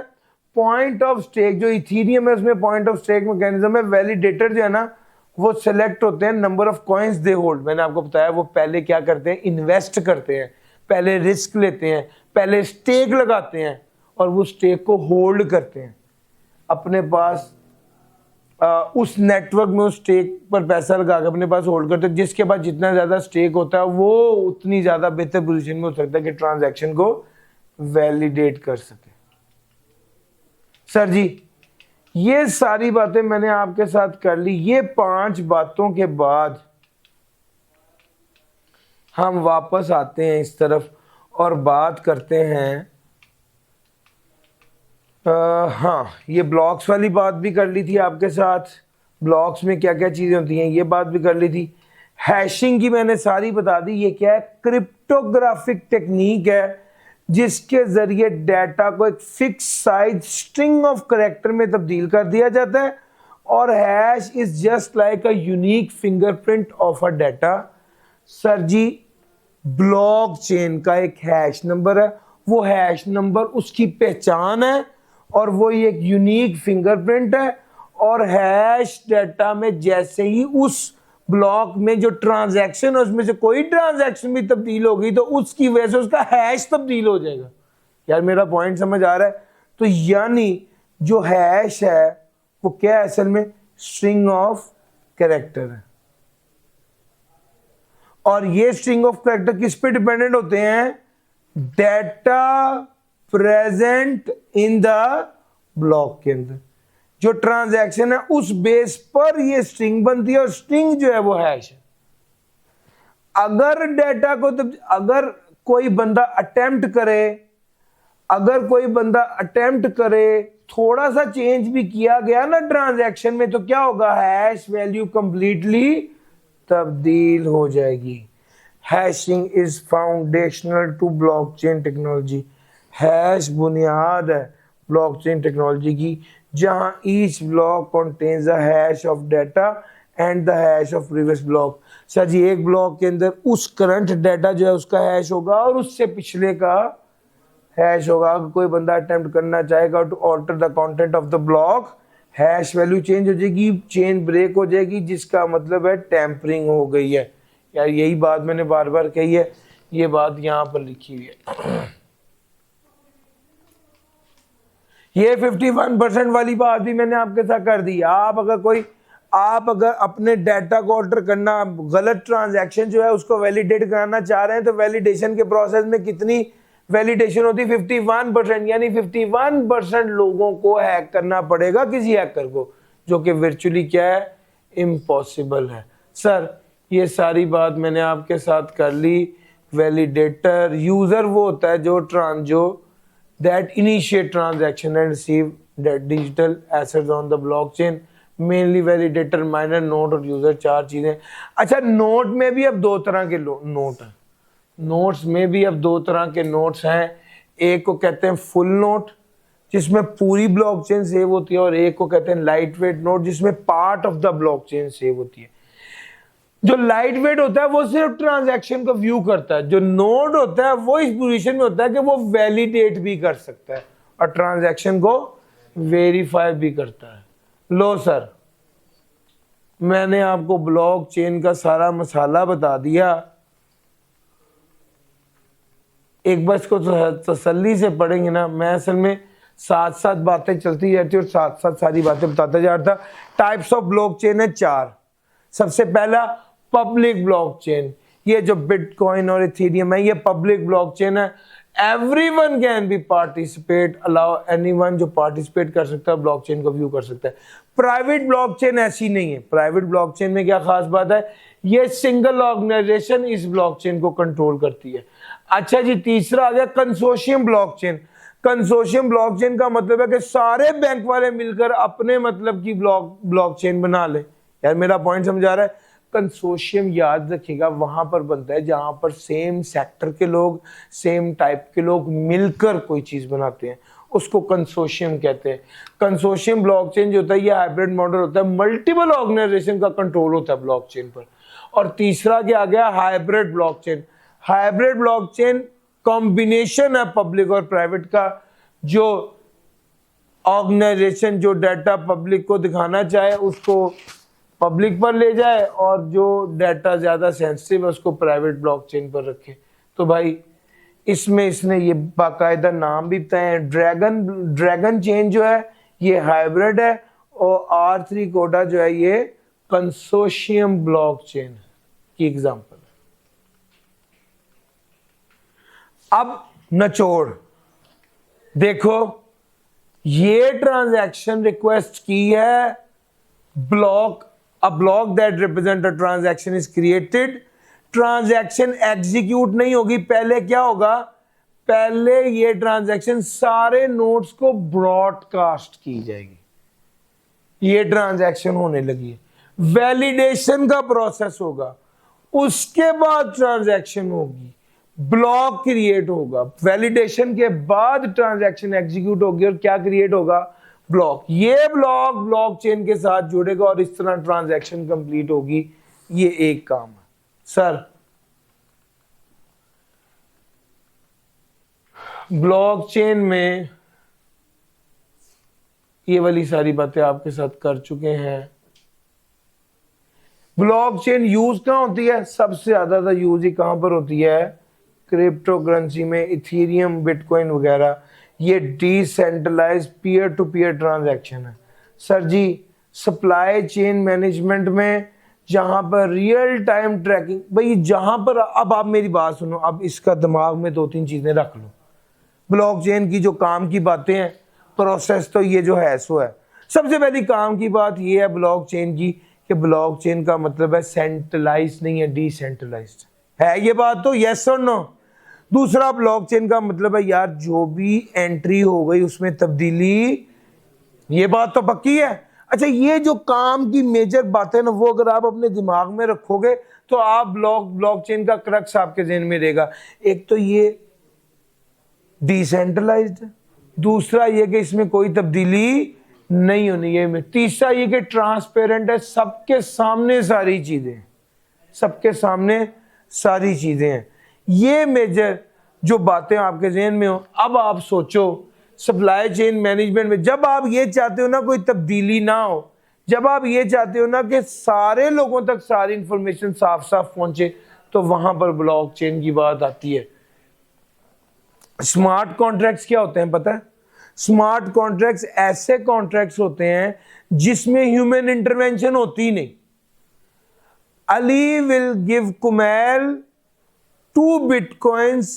पॉइंट ऑफ स्टेक जो इथीरियम है उसमें पॉइंट ऑफ स्टेक मैकेनिज्म है। वैलिडेटर जो है ना वो सिलेक्ट होते हैं number of coins they hold. मैंने आपको बताया वो पहले क्या करते हैं, इन्वेस्ट करते हैं, पहले रिस्क लेते हैं, पहले स्टेक लगाते हैं और वो स्टेक को होल्ड करते हैं अपने पास। उस नेटवर्क में उस स्टेक पर पैसा लगा के अपने पास होल्ड करते हैं। जिसके पास जितना ज्यादा स्टेक होता है वो उतनी ज्यादा बेहतर पोजीशन में हो सकता है कि ट्रांजैक्शन को वैलिडेट कर सके। सर जी, ये सारी बातें मैंने आपके साथ कर ली। ये 5 बातों के बाद हम वापस आते हैं इस तरफ और बात करते हैं। हाँ, ये ब्लॉक्स वाली बात भी कर ली थी आपके साथ। ब्लॉक्स में क्या क्या चीजें होती हैं ये बात भी कर ली थी। हैशिंग की मैंने सारी बता दी। ये क्या है? क्रिप्टोग्राफिक टेक्निक है जिसके जरिए डाटा को एक fix size string of character में तब्दील कर दिया जाता है। और hash is just like a unique fingerprint of a data. Sir ji, blockchain का एक हैश नंबर है, वो हैश नंबर उसकी पहचान है और वो एक यूनिक फिंगरप्रिंट है। और हैश डाटा में जैसे ही उस ब्लॉक में जो ट्रांजैक्शन है उसमें से कोई ट्रांजैक्शन भी तब्दील होगी तो उसकी वजह से उसका हैश तब्दील हो जाएगा। यार मेरा पॉइंट समझ आ रहा है? तो यानी जो हैश है वो क्या है असल में? स्ट्रिंग ऑफ कैरेक्टर है। और ये स्ट्रिंग ऑफ कैरेक्टर किस पे डिपेंडेंट होते हैं? Data present in the block के अंदर जो ट्रांजैक्शन है उस बेस पर ये स्ट्रिंग बनती है और स्ट्रिंग जो है वो हैश है। अगर डाटा को अगर कोई बंदा अटेम्प्ट करे अगर कोई बंदा अटेम्प्ट करे, थोड़ा सा चेंज भी किया गया ना ट्रांजैक्शन में, तो क्या होगा, हैश वैल्यू कंप्लीटली तब्दील हो जाएगी। Hashing is foundational to blockchain technology. Hash बुनियाद है ब्लॉकचेन टेक्नोलॉजी की, जहां each block contains a hash of data and the hash of previous block. Sir जी, एक ब्लॉक के अंदर उस करंट डाटा जो है उसका हैश होगा और उससे पिछले का हैश होगा। अगर कोई बंदा अटेम्प्ट करना चाहेगा to alter the content of the block, hash value change हो जाएगी, चेन ब्रेक हो जाएगी, जिसका मतलब है टैंपरिंग हो गई है। यार यही बात मैंने बार बार कही है, ये बात यहाँ पर लिखी हुई है। ये 51% वाली बात भी मैंने आपके साथ कर दी। आप अगर अपने डाटा को ऑल्टर करना, गलत ट्रांजैक्शन जो है उसको वैलिडेट कराना चाह रहे हैं, तो वैलिडेशन के प्रोसेस में कितनी वैलिडेशन होती है, 51%। यानी 51% लोगों को हैक करना पड़ेगा किसी हैकर को, जो कि वर्चुअली क्या है, इम्पॉसिबल है। सर ये सारी बात मैंने आपके साथ कर ली। वैलिडेटर, यूजर वो होता है जो that initiate transaction and receive that digital assets on the blockchain, mainly validator, miner, note और यूजर, चार चीजें। अच्छा, नोट में भी अब दो तरह के नोट हैं। नोट्स में भी अब दो तरह के नोट्स हैं। एक को कहते हैं फुल नोट, जिसमें पूरी ब्लॉकचेन सेव होती है, और एक को कहते हैं लाइट वेट नोट, जिसमें part of the blockchain save होती है। जो लाइट वेट होता है वो सिर्फ ट्रांजैक्शन को व्यू करता है। जो नोड होता है वो इस पोजीशन में होता है कि वो वैलिडेट भी कर सकता है और ट्रांजैक्शन को वेरीफाई भी करता है। लो सर, मैंने आपको ब्लॉकचेन का सारा मसाला बता दिया। एक बार इसको तसल्ली से पढ़ेंगे ना, मैं असल में साथ साथ बातें चलती रहती और साथ साथ सारी बातें बताता जा रहा था। टाइप्स ऑफ ब्लॉकचेन है चार। सबसे पहला पब्लिक ब्लॉकचेन, ये जो बिटकॉइन और इथेरियम है, ये पब्लिक ब्लॉकचेन है। Everyone can be participate, allow anyone, जो पार्टिसिपेट कर सकता है ब्लॉकचेन को व्यू कर सकता है। प्राइवेट ब्लॉकचेन ऐसी नहीं है। प्राइवेट ब्लॉकचेन में क्या खास बात है, ये सिंगल ऑर्गेनाइजेशन इस ब्लॉकचेन को कंट्रोल करती है। अच्छा जी, तीसरा आ गया कंसोर्शियम ब्लॉकचेन। कंसोर्शियम ब्लॉकचेन का मतलब है कि सारे बैंक वाले मिलकर अपने मतलब की ब्लॉकचेन बना ले। यार मेरा पॉइंट समझा रहा है। कंसोर्शियम याद रखिएगा वहां पर बनता है जहां पर सेम सेक्टर के लोग, सेम टाइप के लोग मिलकर कोई चीज बनाते हैं, उसको कंसोर्शियम कहते हैं। कंसोर्शियम ब्लॉकचेन जो होता है ये हाइब्रिड मॉडल होता है, मल्टीपल ऑर्गेनाइजेशन का कंट्रोल होता है ब्लॉकचेन पर। और तीसरा क्या आ गया, hybrid blockchain. Hybrid blockchain combination है पब्लिक और प्राइवेट का। जो ऑर्गेनाइजेशन जो डाटा पब्लिक को दिखाना चाहे उसको पब्लिक पर ले जाए, और जो डाटा ज्यादा सेंसिटिव है उसको प्राइवेट ब्लॉकचेन पर रखे। तो भाई इसमें इसने ये बाकायदा नाम भी बताए हैं। ड्रैगन चेन जो है ये हाइब्रिड है, और R3 कोडा जो है ये कंसोर्शियम ब्लॉकचेन की एग्जांपल है। अब निचोड़ देखो, ये ट्रांजैक्शन रिक्वेस्ट की है, a block that represent a transaction is created। Transaction execute नहीं होगी, पहले क्या होगा, पहले ये ट्रांजैक्शन सारे नोड्स को ब्रॉडकास्ट की जाएगी। ये ट्रांजैक्शन होने लगी है, वैलिडेशन का प्रोसेस होगा, उसके बाद ट्रांजैक्शन होगी, ब्लॉक क्रिएट होगा, वैलिडेशन के बाद ट्रांजैक्शन एग्जीक्यूट होगी, और क्या क्रिएट होगा, ब्लॉक। ये ब्लॉक ब्लॉकचेन के साथ जुड़ेगा और इस तरह ट्रांजैक्शन कंप्लीट होगी। ये एक काम है। सर ब्लॉकचेन में ये वाली सारी बातें आपके साथ कर चुके हैं। ब्लॉकचेन यूज कहां होती है, सबसे ज्यादा यूज ही कहां पर होती है, क्रिप्टो करेंसी में, इथेरियम, बिटकॉइन वगैरह। ये decentralise peer to peer transaction है। Sir ji supply chain management में जहां पर रियल टाइम ट्रैकिंग, भाई जहां पर, अब आप मेरी बात सुनो, अब इसका दिमाग में दो तीन चीजें रख लो। ब्लॉकचेन की जो काम की बातें हैं, प्रोसेस तो ये जो है सो है। सबसे पहली काम की बात ये है ब्लॉकचेन की कि ब्लॉकचेन का मतलब है सेंट्रलाइज नहीं है, डिसेंट्रलाइज्ड है। ये बात तो यस और नो। दूसरा ब्लॉकचेन का मतलब है यार जो भी एंट्री हो गई उसमें तब्दीली, ये बात तो पक्की है। अच्छा, ये जो काम की मेजर बातें ना वो अगर आप अपने दिमाग में रखोगे तो आप ब्लॉकचेन का क्रक्स आपके ज़हन में रहेगा। एक तो ये डिसेंट्रलाइज्ड है, दूसरा ये कि इसमें कोई तब्दीली नहीं होनी है, तीसरा ये कि ट्रांसपेरेंट है, सबके सामने सारी चीजें, सबके सामने सारी चीजें हैं। ये मेजर जो बातें आपके ज़हन में हो, अब आप सोचो सप्लाई चेन मैनेजमेंट में जब आप ये चाहते हो ना कोई तब्दीली ना हो, जब आप ये चाहते हो ना कि सारे लोगों तक सारी इंफॉर्मेशन साफ साफ पहुंचे, तो वहां पर ब्लॉकचेन की बात आती है। स्मार्ट कॉन्ट्रैक्ट्स क्या होते हैं पता है? स्मार्ट कॉन्ट्रैक्ट्स ऐसे कॉन्ट्रैक्ट्स होते हैं जिसमें ह्यूमन इंटरवेंशन होती नहीं। Ali will give Kumail 2 bitcoins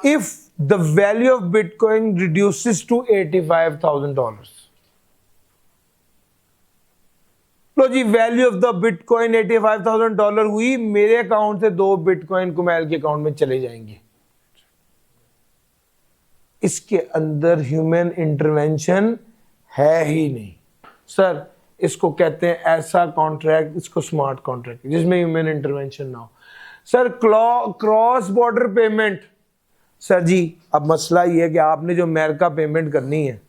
if the value of Bitcoin reduces to $85,000. लो जी, वैल्यू ऑफ द बिटकॉइन $85,000 हुई, मेरे अकाउंट से 2 बिटकॉइन कुमैल के अकाउंट में चले जाएंगे। इसके अंदर ह्यूमन इंटरवेंशन है ही नहीं सर। इसको कहते हैं ऐसा कॉन्ट्रैक्ट, इसको स्मार्ट कॉन्ट्रैक्ट जिसमें ह्यूमन इंटरवेंशन ना हो। Sir cross border payment, sir जी अब मसला ये है कि आपने जो अमेरिका पेमेंट करनी है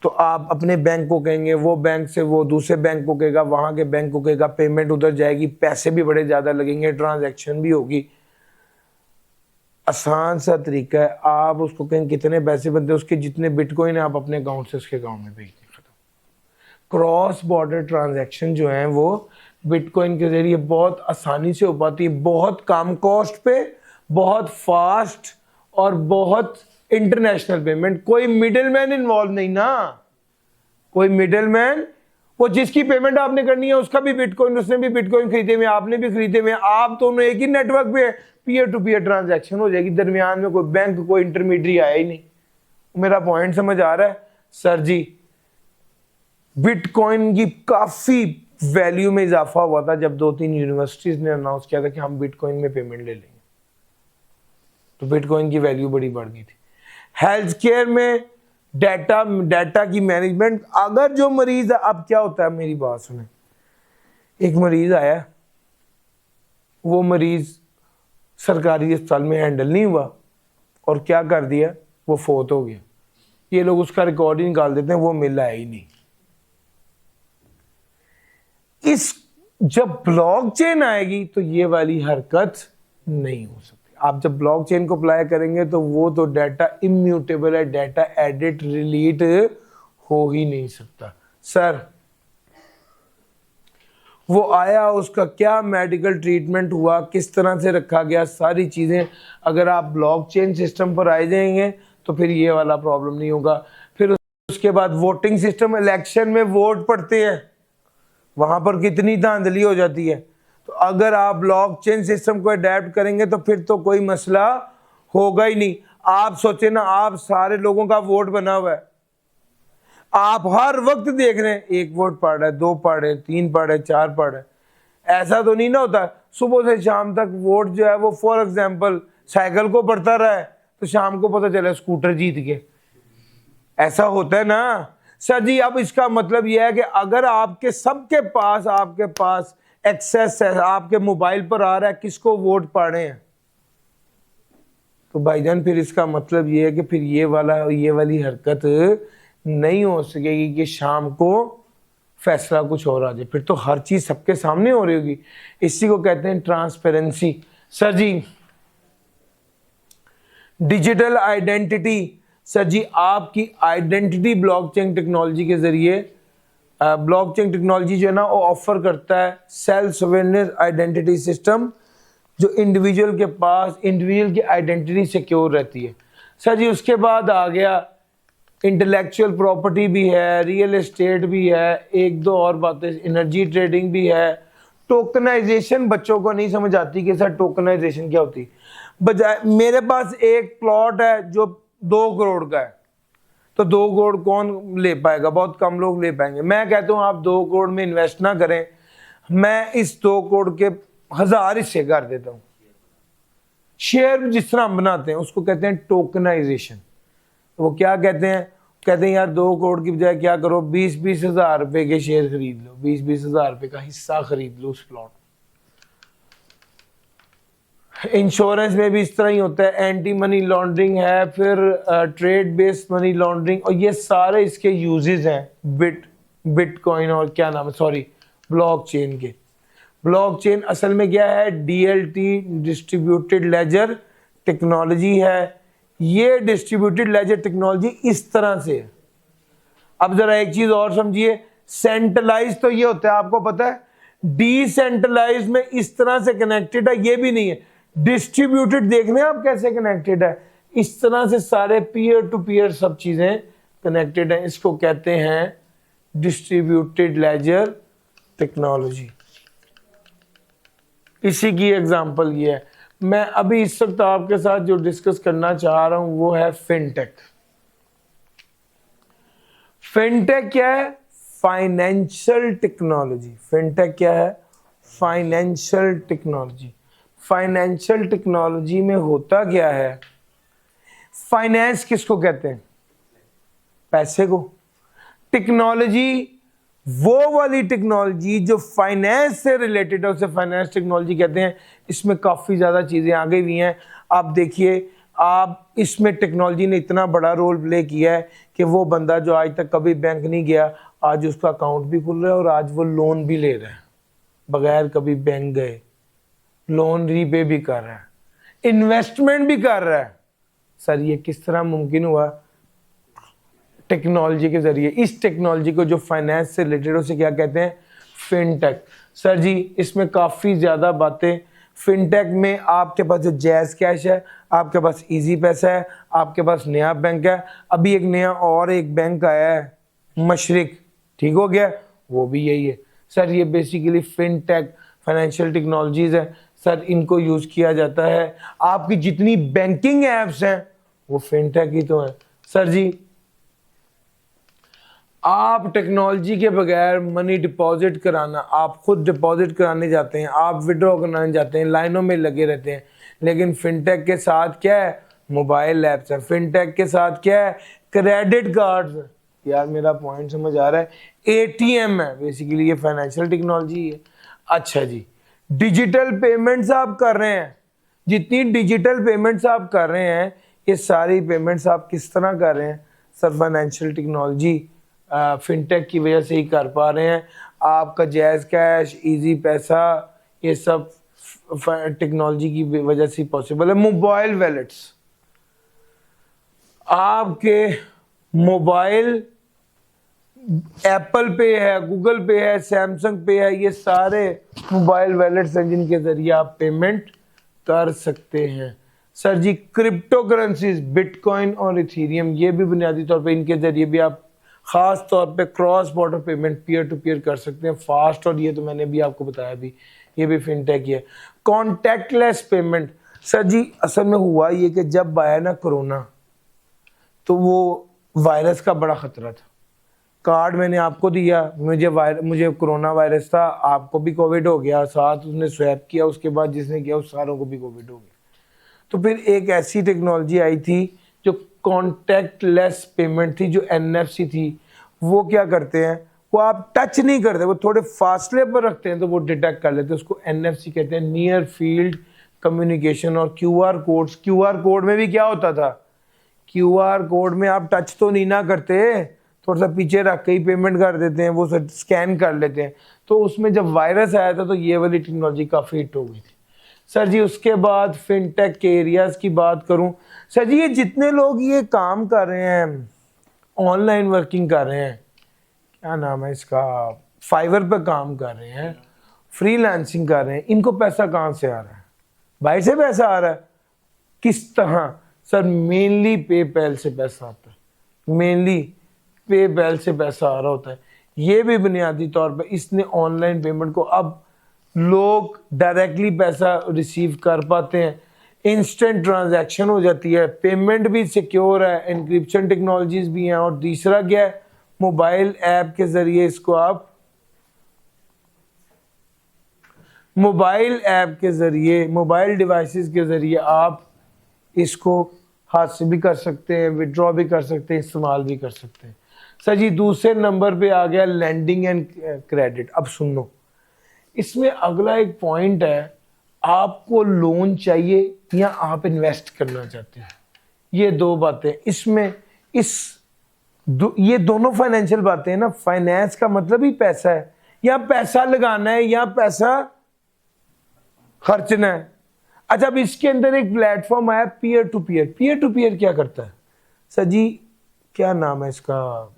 तो आप अपने बैंक को कहेंगे, वो बैंक से वो दूसरे बैंक को कहेगा, वहां के बैंक को कहेगा, पेमेंट उधर जाएगी, पैसे भी बड़े ज्यादा लगेंगे, ट्रांजैक्शन भी होगी। आसान सा तरीका है, आप उसको कहें कितने पैसे बनते हैं, उसके जितने बिटकॉइन है आप अपने अकाउंट से उसके अकाउंट में भेज दें, खत्म। क्रॉस बॉर्डर ट्रांजैक्शन जो है वो बिटकॉइन के जरिए बहुत आसानी से हो पाती है, बहुत कम कॉस्ट पे, बहुत फास्ट और बहुत इंटरनेशनल पेमेंट। कोई मिडिलमैन इन्वॉल्व नहीं ना, कोई मिडिलमैन, वो जिसकी पेमेंट आपने करनी है उसका भी बिटकॉइन, उसने भी बिटकॉइन खरीदे हुए, आपने भी खरीदे हुए, आप दोनों एक ही नेटवर्क पे, पीयर टू पीयर ट्रांजैक्शन हो जाएगी, दरमियान में कोई बैंक कोई इंटरमीडिएट आया ही नहीं। मेरा पॉइंट समझ आ रहा है सर जी? बिटकॉइन की काफी वैल्यू में इजाफा हुआ था जब 2-3 यूनिवर्सिटीज ने अनाउंस किया था कि हम बिटकॉइन में पेमेंट ले लेंगे, तो बिटकॉइन की वैल्यू बड़ी बढ़ गई थी। हेल्थ केयर में डाटा की मैनेजमेंट, अगर जो मरीज, अब क्या होता है मेरी बात सुने, एक मरीज आया, वो मरीज सरकारी अस्पताल में हैंडल नहीं हुआ और क्या कर दिया, वो फोत हो गया, ये लोग उसका रिकॉर्ड ही निकाल देते हैं, वो मिल आया ही नहीं। इस जब ब्लॉकचेन आएगी तो ये वाली हरकत नहीं हो सकती। आप जब ब्लॉकचेन को अप्लाई करेंगे तो वो तो डाटा इम्यूटेबल है, डाटा एडिट रिलीट हो ही नहीं सकता। सर वो आया, उसका क्या मेडिकल ट्रीटमेंट हुआ, किस तरह से रखा गया, सारी चीजें अगर आप ब्लॉकचेन सिस्टम पर आ जाएंगे तो फिर ये वाला प्रॉब्लम नहीं होगा। फिर उसके बाद वोटिंग सिस्टम, इलेक्शन में वोट पड़ते हैं, वहां पर कितनी धांधली हो जाती है, तो अगर आप ब्लॉकचेन सिस्टम को अडेप्ट करेंगे तो फिर तो कोई मसला होगा ही नहीं। आप सोचे ना, आप सारे लोगों का वोट बना हुआ है, आप हर वक्त देख रहे हैं, एक वोट पड़ रहा है, 2 पड़ रहे, 3 पड़ रहे, 4 पड़ रहे, ऐसा तो नहीं ना होता सुबह से शाम तक वोट जो है वो फॉर एग्जाम्पल साइकिल को पड़ता रहा है तो शाम को पता चला स्कूटर जीत गए, ऐसा होता है ना सर जी। अब इसका मतलब यह है कि अगर आपके सबके पास, आपके पास एक्सेस है, आपके मोबाइल पर आ रहा है किसको वोट पाने हैं, तो भाईजान फिर इसका मतलब यह है कि फिर ये वाली हरकत नहीं हो सकेगी कि शाम को फैसला कुछ और आ जाए, फिर तो हर चीज सबके सामने हो रही होगी। इसी को कहते हैं ट्रांसपेरेंसी। सर जी डिजिटल आइडेंटिटी, सर जी आपकी आइडेंटिटी ब्लॉकचेन टेक्नोलॉजी के जरिए, ब्लॉकचेन टेक्नोलॉजी जो है ना वो ऑफर करता है सेल्फ अवेयरनेस आइडेंटिटी सिस्टम, जो इंडिविजुअल के पास इंडिविजुअल की आइडेंटिटी सिक्योर रहती है। सर जी उसके बाद आ गया इंटेलेक्चुअल प्रॉपर्टी भी है, रियल एस्टेट भी है, 1-2 और बातें, एनर्जी ट्रेडिंग भी है, टोकनाइजेशन बच्चों को नहीं समझ आती कि सर टोकनाइजेशन क्या होती। बजाय मेरे पास एक प्लॉट है जो 2 करोड़ का है, तो 2 करोड़ कौन ले पाएगा, बहुत कम लोग ले पाएंगे। मैं कहता हूं आप 2 करोड़ में इन्वेस्ट ना करें, मैं इस 2 करोड़ के 1000 हिस्से कर देता हूं, शेयर जिस तरह हम बनाते हैं उसको कहते हैं टोकनाइजेशन। तो वो क्या कहते हैं, कहते हैं यार 2 करोड़ की बजाय क्या करो 20-20 हज़ार रुपए के शेयर खरीद लो, 20-20 हज़ार रुपए का हिस्सा खरीद लो उस प्लॉट। इंश्योरेंस में भी इस तरह ही होता है, एंटी मनी लॉन्ड्रिंग है, फिर ट्रेड बेस्ड मनी लॉन्ड्रिंग, और ये सारे इसके यूजेस हैं बिटकॉइन और क्या नाम है, सॉरी, ब्लॉकचेन के। ब्लॉकचेन असल में क्या है, डीएलटी डिस्ट्रीब्यूटेड लेजर टेक्नोलॉजी है। ये डिस्ट्रीब्यूटेड लेजर टेक्नोलॉजी इस तरह से है। अब जरा एक चीज और समझिए, सेंट्रलाइज तो ये होता है आपको पता है, डिसेंट्रलाइज में इस तरह से कनेक्टेड है, ये भी नहीं है। डिस्ट्रीब्यूटेड देखने आप कैसे कनेक्टेड है, इस तरह से सारे पीयर टू पीयर सब चीजें कनेक्टेड है। इसको कहते हैं डिस्ट्रीब्यूटेड लेजर टेक्नोलॉजी। इसी की एग्जांपल ये है। मैं अभी इस वक्त आपके साथ जो डिस्कस करना चाह रहा हूं वो है फिनटेक। फिनटेक क्या है, फाइनेंशियल टेक्नोलॉजी। फिनटेक क्या है, फाइनेंशियल टेक्नोलॉजी। फाइनेंशियल टेक्नोलॉजी में होता क्या है, फाइनेंस किसको कहते हैं, पैसे को। टेक्नोलॉजी वो वाली टेक्नोलॉजी जो फाइनेंस से रिलेटेड है उसे फाइनेंस टेक्नोलॉजी कहते हैं। इसमें काफ़ी ज़्यादा चीज़ें आ गई हुई हैं। आप देखिए, आप इसमें टेक्नोलॉजी ने इतना बड़ा रोल प्ले किया है कि वो बंदा जो आज तक कभी बैंक नहीं गया, आज उसका अकाउंट भी खुल रहा है और आज वो लोन भी ले रहा है बगैर कभी बैंक गए, लोन रीपे भी कर रहा है, इन्वेस्टमेंट भी कर रहा है। सर ये किस तरह मुमकिन हुआ, टेक्नोलॉजी के जरिए। इस टेक्नोलॉजी को जो फाइनेंस से रिलेटेड उसे क्या कहते हैं, फिनटेक। सर जी इसमें काफ़ी ज़्यादा बातें। फिनटेक में आपके पास जो जैज़ कैश है, आपके पास इजी पैसा है, आपके पास नया बैंक है, अभी एक नया और एक बैंक आया है मशरिक, ठीक हो गया, वो भी यही है। सर ये बेसिकली फिनटेक फाइनेंशियल टेक्नोलॉजीज़ है। सर इनको यूज़ किया जाता है, आपकी जितनी बैंकिंग ऐप्स हैं वो फिनटेक ही तो हैं। सर जी आप टेक्नोलॉजी के बगैर मनी डिपॉजिट कराना, आप खुद डिपॉजिट कराने जाते हैं, आप विड्रॉ कराने जाते हैं, लाइनों में लगे रहते हैं। लेकिन फिनटेक के साथ क्या है, मोबाइल ऐप्स है। फिनटेक के साथ क्या है, क्रेडिट कार्ड्स है। यार मेरा पॉइंट समझ आ रहा है, एटीएम है, बेसिकली ये फाइनेंशियल टेक्नोलॉजी है। अच्छा जी, डिजिटल पेमेंट्स आप कर रहे हैं, जितनी डिजिटल पेमेंट्स आप कर रहे हैं, ये सारी पेमेंट्स आप किस तरह कर रहे हैं, सर फाइनेंशियल टेक्नोलॉजी फिनटेक की वजह से ही कर पा रहे हैं। आपका जैज़ कैश, इजी पैसा, ये सब टेक्नोलॉजी की वजह से पॉसिबल है। मोबाइल वैलेट्स, आपके मोबाइल एप्पल पे है, गूगल पे है, सैमसंग पे है, ये सारे मोबाइल वैलेट्स हैं जिनके जरिए आप पेमेंट कर सकते हैं। सर जी क्रिप्टो करेंसीज, बिटकॉइन और इथेरियम, ये भी बुनियादी तौर पे इनके जरिए भी आप खास तौर पे cross border payment peer to peer कर सकते हैं फास्ट, और ये तो मैंने भी आपको बताया भी, ये भी फिनटेक ही है। कॉन्टैक्टलेस पेमेंट, सर जी असल में हुआ ये कि जब आया ना कोरोना, तो वो वायरस का बड़ा खतरा था। कार्ड मैंने आपको दिया, मुझे कोरोना वायरस था, आपको भी कोविड हो गया, साथ उसने स्वैप किया, उसके बाद जिसने किया उस सारों को भी कोविड हो गया। तो फिर एक ऐसी टेक्नोलॉजी आई थी जो कॉन्टैक्टलेस पेमेंट थी, जो एनएफसी थी। वो क्या करते हैं, वो आप टच नहीं करते, वो थोड़े फासले पर रखते हैं तो वो डिटेक्ट कर लेते हैं। उसको एनएफसी कहते हैं, नियर फील्ड कम्युनिकेशन। और क्यूआर कोड्स, क्यूआर कोड में भी क्या होता था, क्यूआर कोड में आप टच तो नहीं ना करते, थोड़ा सा पीछे रख के ही पेमेंट कर देते हैं, वो स्कैन कर लेते हैं। तो उसमें जब वायरस आया था तो ये वाली टेक्नोलॉजी काफ़ी हिट हो गई थी। सर जी उसके बाद फिनटेक के एरियाज़ की बात करूं, सर जी ये जितने लोग ये काम कर रहे हैं, ऑनलाइन वर्किंग कर रहे हैं, क्या नाम है इसका, फाइवर पे काम कर रहे हैं, फ्रीलांसिंग कर रहे हैं, इनको पैसा कहाँ से आ रहा है, बाहर से पैसा आ रहा है, किस तरह, सर मेनली पेपैल से पैसा आता है, मेनली पेपैल से पैसा आ रहा होता है। ये भी बुनियादी तौर पर इसने ऑनलाइन पेमेंट को, अब लोग डायरेक्टली पैसा रिसीव कर पाते हैं, इंस्टेंट ट्रांजैक्शन हो जाती है, पेमेंट भी सिक्योर है, एनक्रिप्शन टेक्नोलॉजीज भी हैं, और तीसरा क्या है, मोबाइल ऐप के जरिए इसको आप मोबाइल ऐप के ज़रिए, मोबाइल डिवाइसेस के ज़रिए आप इसको हाथ से भी कर सकते हैं, विड्रॉ भी कर सकते हैं, इस्तेमाल भी कर सकते हैं। सर जी दूसरे नंबर पे आ गया लैंडिंग एंड क्रेडिट। अब सुन लो, इसमें अगला एक पॉइंट है, आपको लोन चाहिए या आप इन्वेस्ट करना चाहते हैं। ये दो बातें इसमें, ये दोनों फाइनेंशियल बातें हैं ना। फाइनेंस का मतलब ही पैसा है, या पैसा लगाना है या पैसा खर्चना है। अच्छा, अब इसके अंदर एक प्लेटफॉर्म आया peer to peer. Peer to peer क्या करता है सर जी? क्या नाम है इसका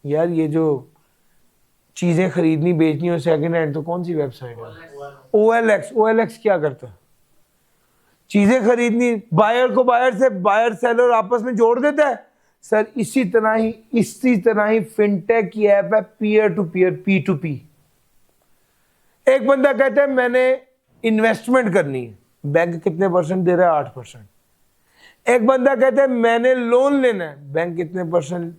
यार, ये जो चीजें खरीदनी बेचनी हो सेकंड हैंड, तो कौन सी वेबसाइट है? OLX। OLX क्या करता है? चीजें खरीदनी, बायर को बायर से, बायर सेलर आपस में जोड़ देता है। सर इसी तरह ही फिनटेक की ऐप है पीयर टू पीयर, P2P। एक बंदा कहता है मैंने इन्वेस्टमेंट करनी है, बैंक कितने परसेंट दे रहा है? 8%। एक बंदा कहता है मैंने लोन लेना है, बैंक कितने परसेंट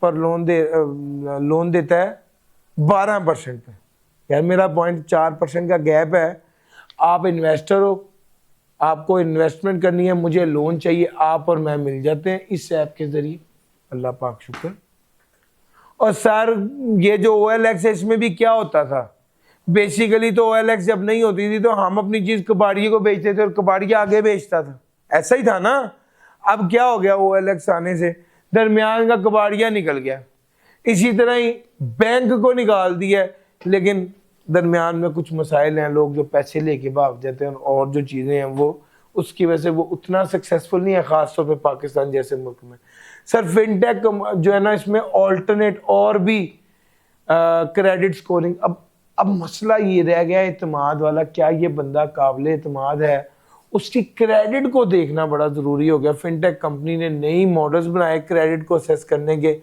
पर लोन देता है? 12% पे। यार मेरा पॉइंट 4% का गैप है। आप इन्वेस्टर हो, आपको इन्वेस्टमेंट करनी है, मुझे लोन चाहिए, आप और मैं मिल जाते हैं इस ऐप के जरिए। अल्लाह पाक शुक्र। और सर ये जो OLX है, इसमें भी क्या होता था? बेसिकली तो OLX जब नहीं होती थी तो हम अपनी चीज कबाड़िए को बेचते थे और कबाड़िया आगे बेचता था, ऐसा ही था ना। अब क्या हो गया? OLX आने से दरमियान का कबाड़िया निकल गया। इसी तरह ही बैंक को निकाल दिया, लेकिन दरमियान में कुछ मसाइल हैं, लोग जो पैसे लेके भाग जाते हैं और जो चीज़ें हैं वो उसकी वजह से वो उतना सक्सेसफुल नहीं है, ख़ासतौर पे पाकिस्तान जैसे मुल्क में। सर फिनटेक जो है ना, इसमें ऑल्टरनेट और भी क्रेडिट स्कोरिंग। अब मसला ये रह गया एतमाद वाला, क्या ये बंदा काबिल एतमाद है? उसकी क्रेडिट को देखना बड़ा ज़रूरी हो गया। फिनटेक कंपनी ने नई मॉडल्स बनाए क्रेडिट को असेस करने के,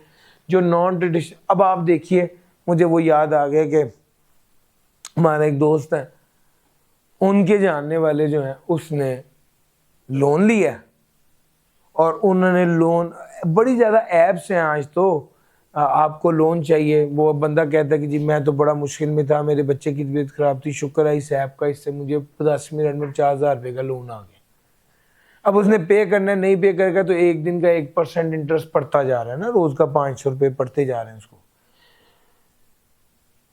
जो नॉन ट्रेडिशनल। अब आप देखिए, मुझे वो याद आ गया कि हमारा एक दोस्त है, उनके जानने वाले जो हैं उसने लोन लिया और उन्होंने लोन, बड़ी ज़्यादा ऐप्स हैं आज तो, आपको लोन चाहिए, वो बंदा कहता है कि जी मैं तो बड़ा मुश्किल में था, मेरे बच्चे की तबीयत ख़राब थी, शुक्र है इस ऐप का, इससे मुझे 10 मिनट में 4,000 रुपये का लोन आ गया। अब उसने पे करना है, नहीं पे करेगा तो एक दिन का 1% इंटरेस्ट पड़ता जा रहा है ना, रोज़ का 500 रुपये पड़ते जा रहे हैं उसको।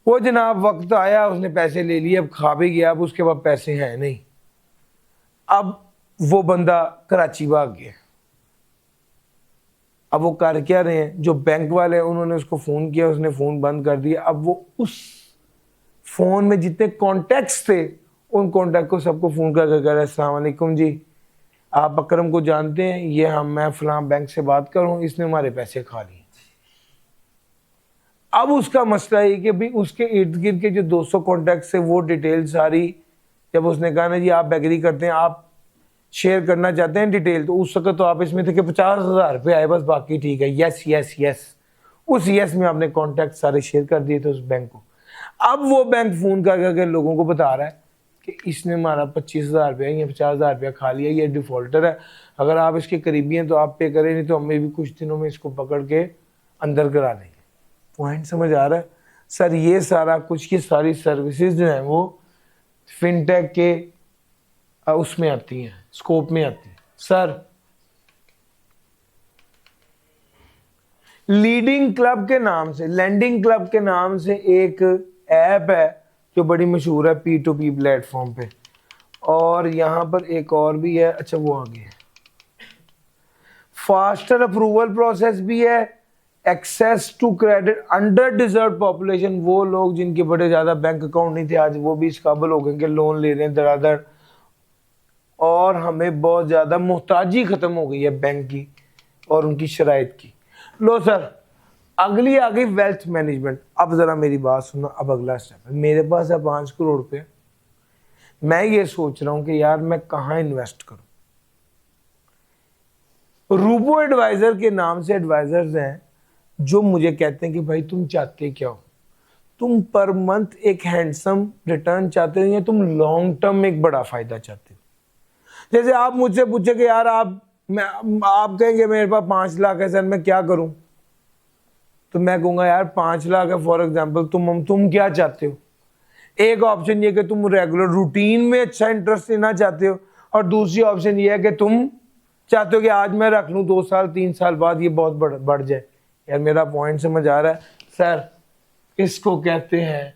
वो जनाब वक्त आया, उसने पैसे ले लिए, अब खा भी गया, अब उसके बाद पैसे हैं नहीं। अब वो बंदा कराची भाग गया। अब वो कर क्या रहे हैं, जो बैंक वाले हैं उन्होंने उसको फ़ोन किया, उसने फ़ोन बंद कर दिया। अब वो उस फ़ोन में जितने कॉन्टैक्ट्स थे, उन कॉन्टैक्ट को सबको फ़ोन कर कह रहा है, अस्सलाम वालेकुम जी, आप अकरम को जानते हैं? ये मैं फ़लाँ बैंक से बात कर रहा हूँ, इसने हमारे पैसे खा लिए। अब उसका मसला है कि भाई उसके इर्द गिर्द के जो 200 कॉन्टैक्ट है वो डिटेल सारी, जब उसने कहा ना जी आप एग्री करते हैं, आप शेयर करना चाहते हैं डिटेल, तो उस वक्त तो आप इसमें थे कि 50,000 रुपये आए बस, बाकी ठीक है, यस यस यस। उस यस में आपने कॉन्टैक्ट सारे शेयर कर दिए थे उस बैंक को। अब वो बैंक फ़ोन कर करके लोगों को बता रहा है कि इसने हमारा 25,000 रुपया या 50,000 रुपया खा लिया, ये डिफ़ॉल्टर है, अगर आप इसके करीबी हैं तो आप पे करें, नहीं तो हमें भी कुछ दिनों में इसको पकड़ के अंदर करा देंगे। पॉइंट समझ आ रहा है सर? ये सारा कुछ की सारी सर्विसेज जो हैं वो फिनटेक के उसमें आती हैं, स्कोप में आती हैं। सर लीडिंग क्लब के नाम से, लैंडिंग क्लब के नाम से एक ऐप है जो बड़ी मशहूर है P2P प्लेटफॉर्म पे, और यहाँ पर एक और भी है। अच्छा वो आ गया, फास्टर अप्रूवल प्रोसेस भी है, access to credit under deserve population, वो लोग जिनके बड़े ज़्यादा बैंक अकाउंट नहीं थे आज वो भी इस काबिल हो गए कि लोन ले रहे हैं धड़ाधड़, और हमें बहुत ज़्यादा मोहताजी ख़त्म हो गई है बैंक की और उनकी शराइत की। लो सर अगली आ गई वेल्थ मैनेजमेंट। अब ज़रा मेरी बात सुनो, अब अगला स्टेप है, मेरे पास है 5 करोड़ रुपये, मैं ये सोच रहा हूँ कि यार मैं कहाँ इन्वेस्ट करूँ। रूबो एडवाइज़र के नाम से एडवाइज़र्स हैं जो मुझे कहते हैं कि भाई तुम चाहते क्या हो, तुम पर मंथ एक हैंडसम रिटर्न चाहते हो या तुम लॉन्ग टर्म में एक बड़ा फ़ायदा चाहते हो। जैसे आप मुझसे पूछे कि यार आप कहेंगे मेरे पास 5 लाख है सर, मैं क्या करूं, तो मैं कहूँगा यार 5 लाख है फॉर एग्जांपल, तुम क्या चाहते हो? एक ऑप्शन ये कि तुम रेगुलर रूटीन में अच्छा इंटरेस्ट लेना चाहते हो, और दूसरी ऑप्शन ये है कि तुम चाहते हो कि आज मैं रख लूँ, 2 साल 3 साल बाद ये बहुत बढ़ जाए। यार मेरा पॉइंट समझ आ रहा है सर? इसको कहते हैं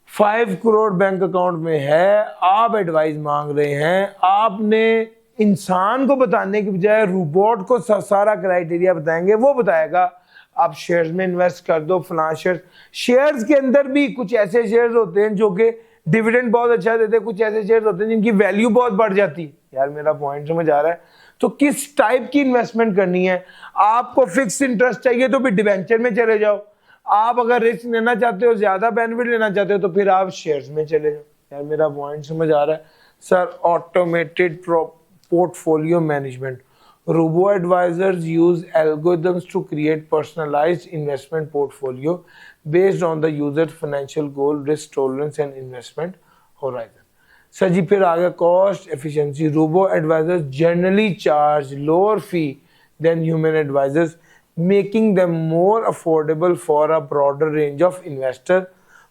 5 करोड़ बैंक अकाउंट में है, आप एडवाइस मांग रहे हैं, आपने इंसान को बताने की बजाय रोबोट को सारा क्राइटेरिया बताएंगे, वो बताएगा आप शेयर्स में इन्वेस्ट कर दो, फलां शेयर्स के अंदर भी कुछ ऐसे शेयर्स होते हैं जो कि डिविडेंड बहुत अच्छा देते हैं, कुछ ऐसे शेयर्स होते हैं जिनकी वैल्यू बहुत बढ़ जाती है। यार मेरा पॉइंट समझ आ रहा है? तो किस टाइप की इन्वेस्टमेंट करनी है? आपको फिक्स इंटरेस्ट चाहिए तो फिर डिवेंचर में चले जाओ, आप अगर रिस्क लेना चाहते हो, ज्यादा बेनिफिट लेना चाहते हो, तो फिर आप शेयर्स में चले जाओ। यार मेरा पॉइंट समझ आ रहा है sir? Automated portfolio management, robo advisors use algorithms to create personalized investment portfolio based on the user's financial goal, risk tolerance and investment horizon. Sir जी फिर आगे cost efficiency, robo advisers generally charge lower fee than human advisers, making them more affordable for a broader range of investor.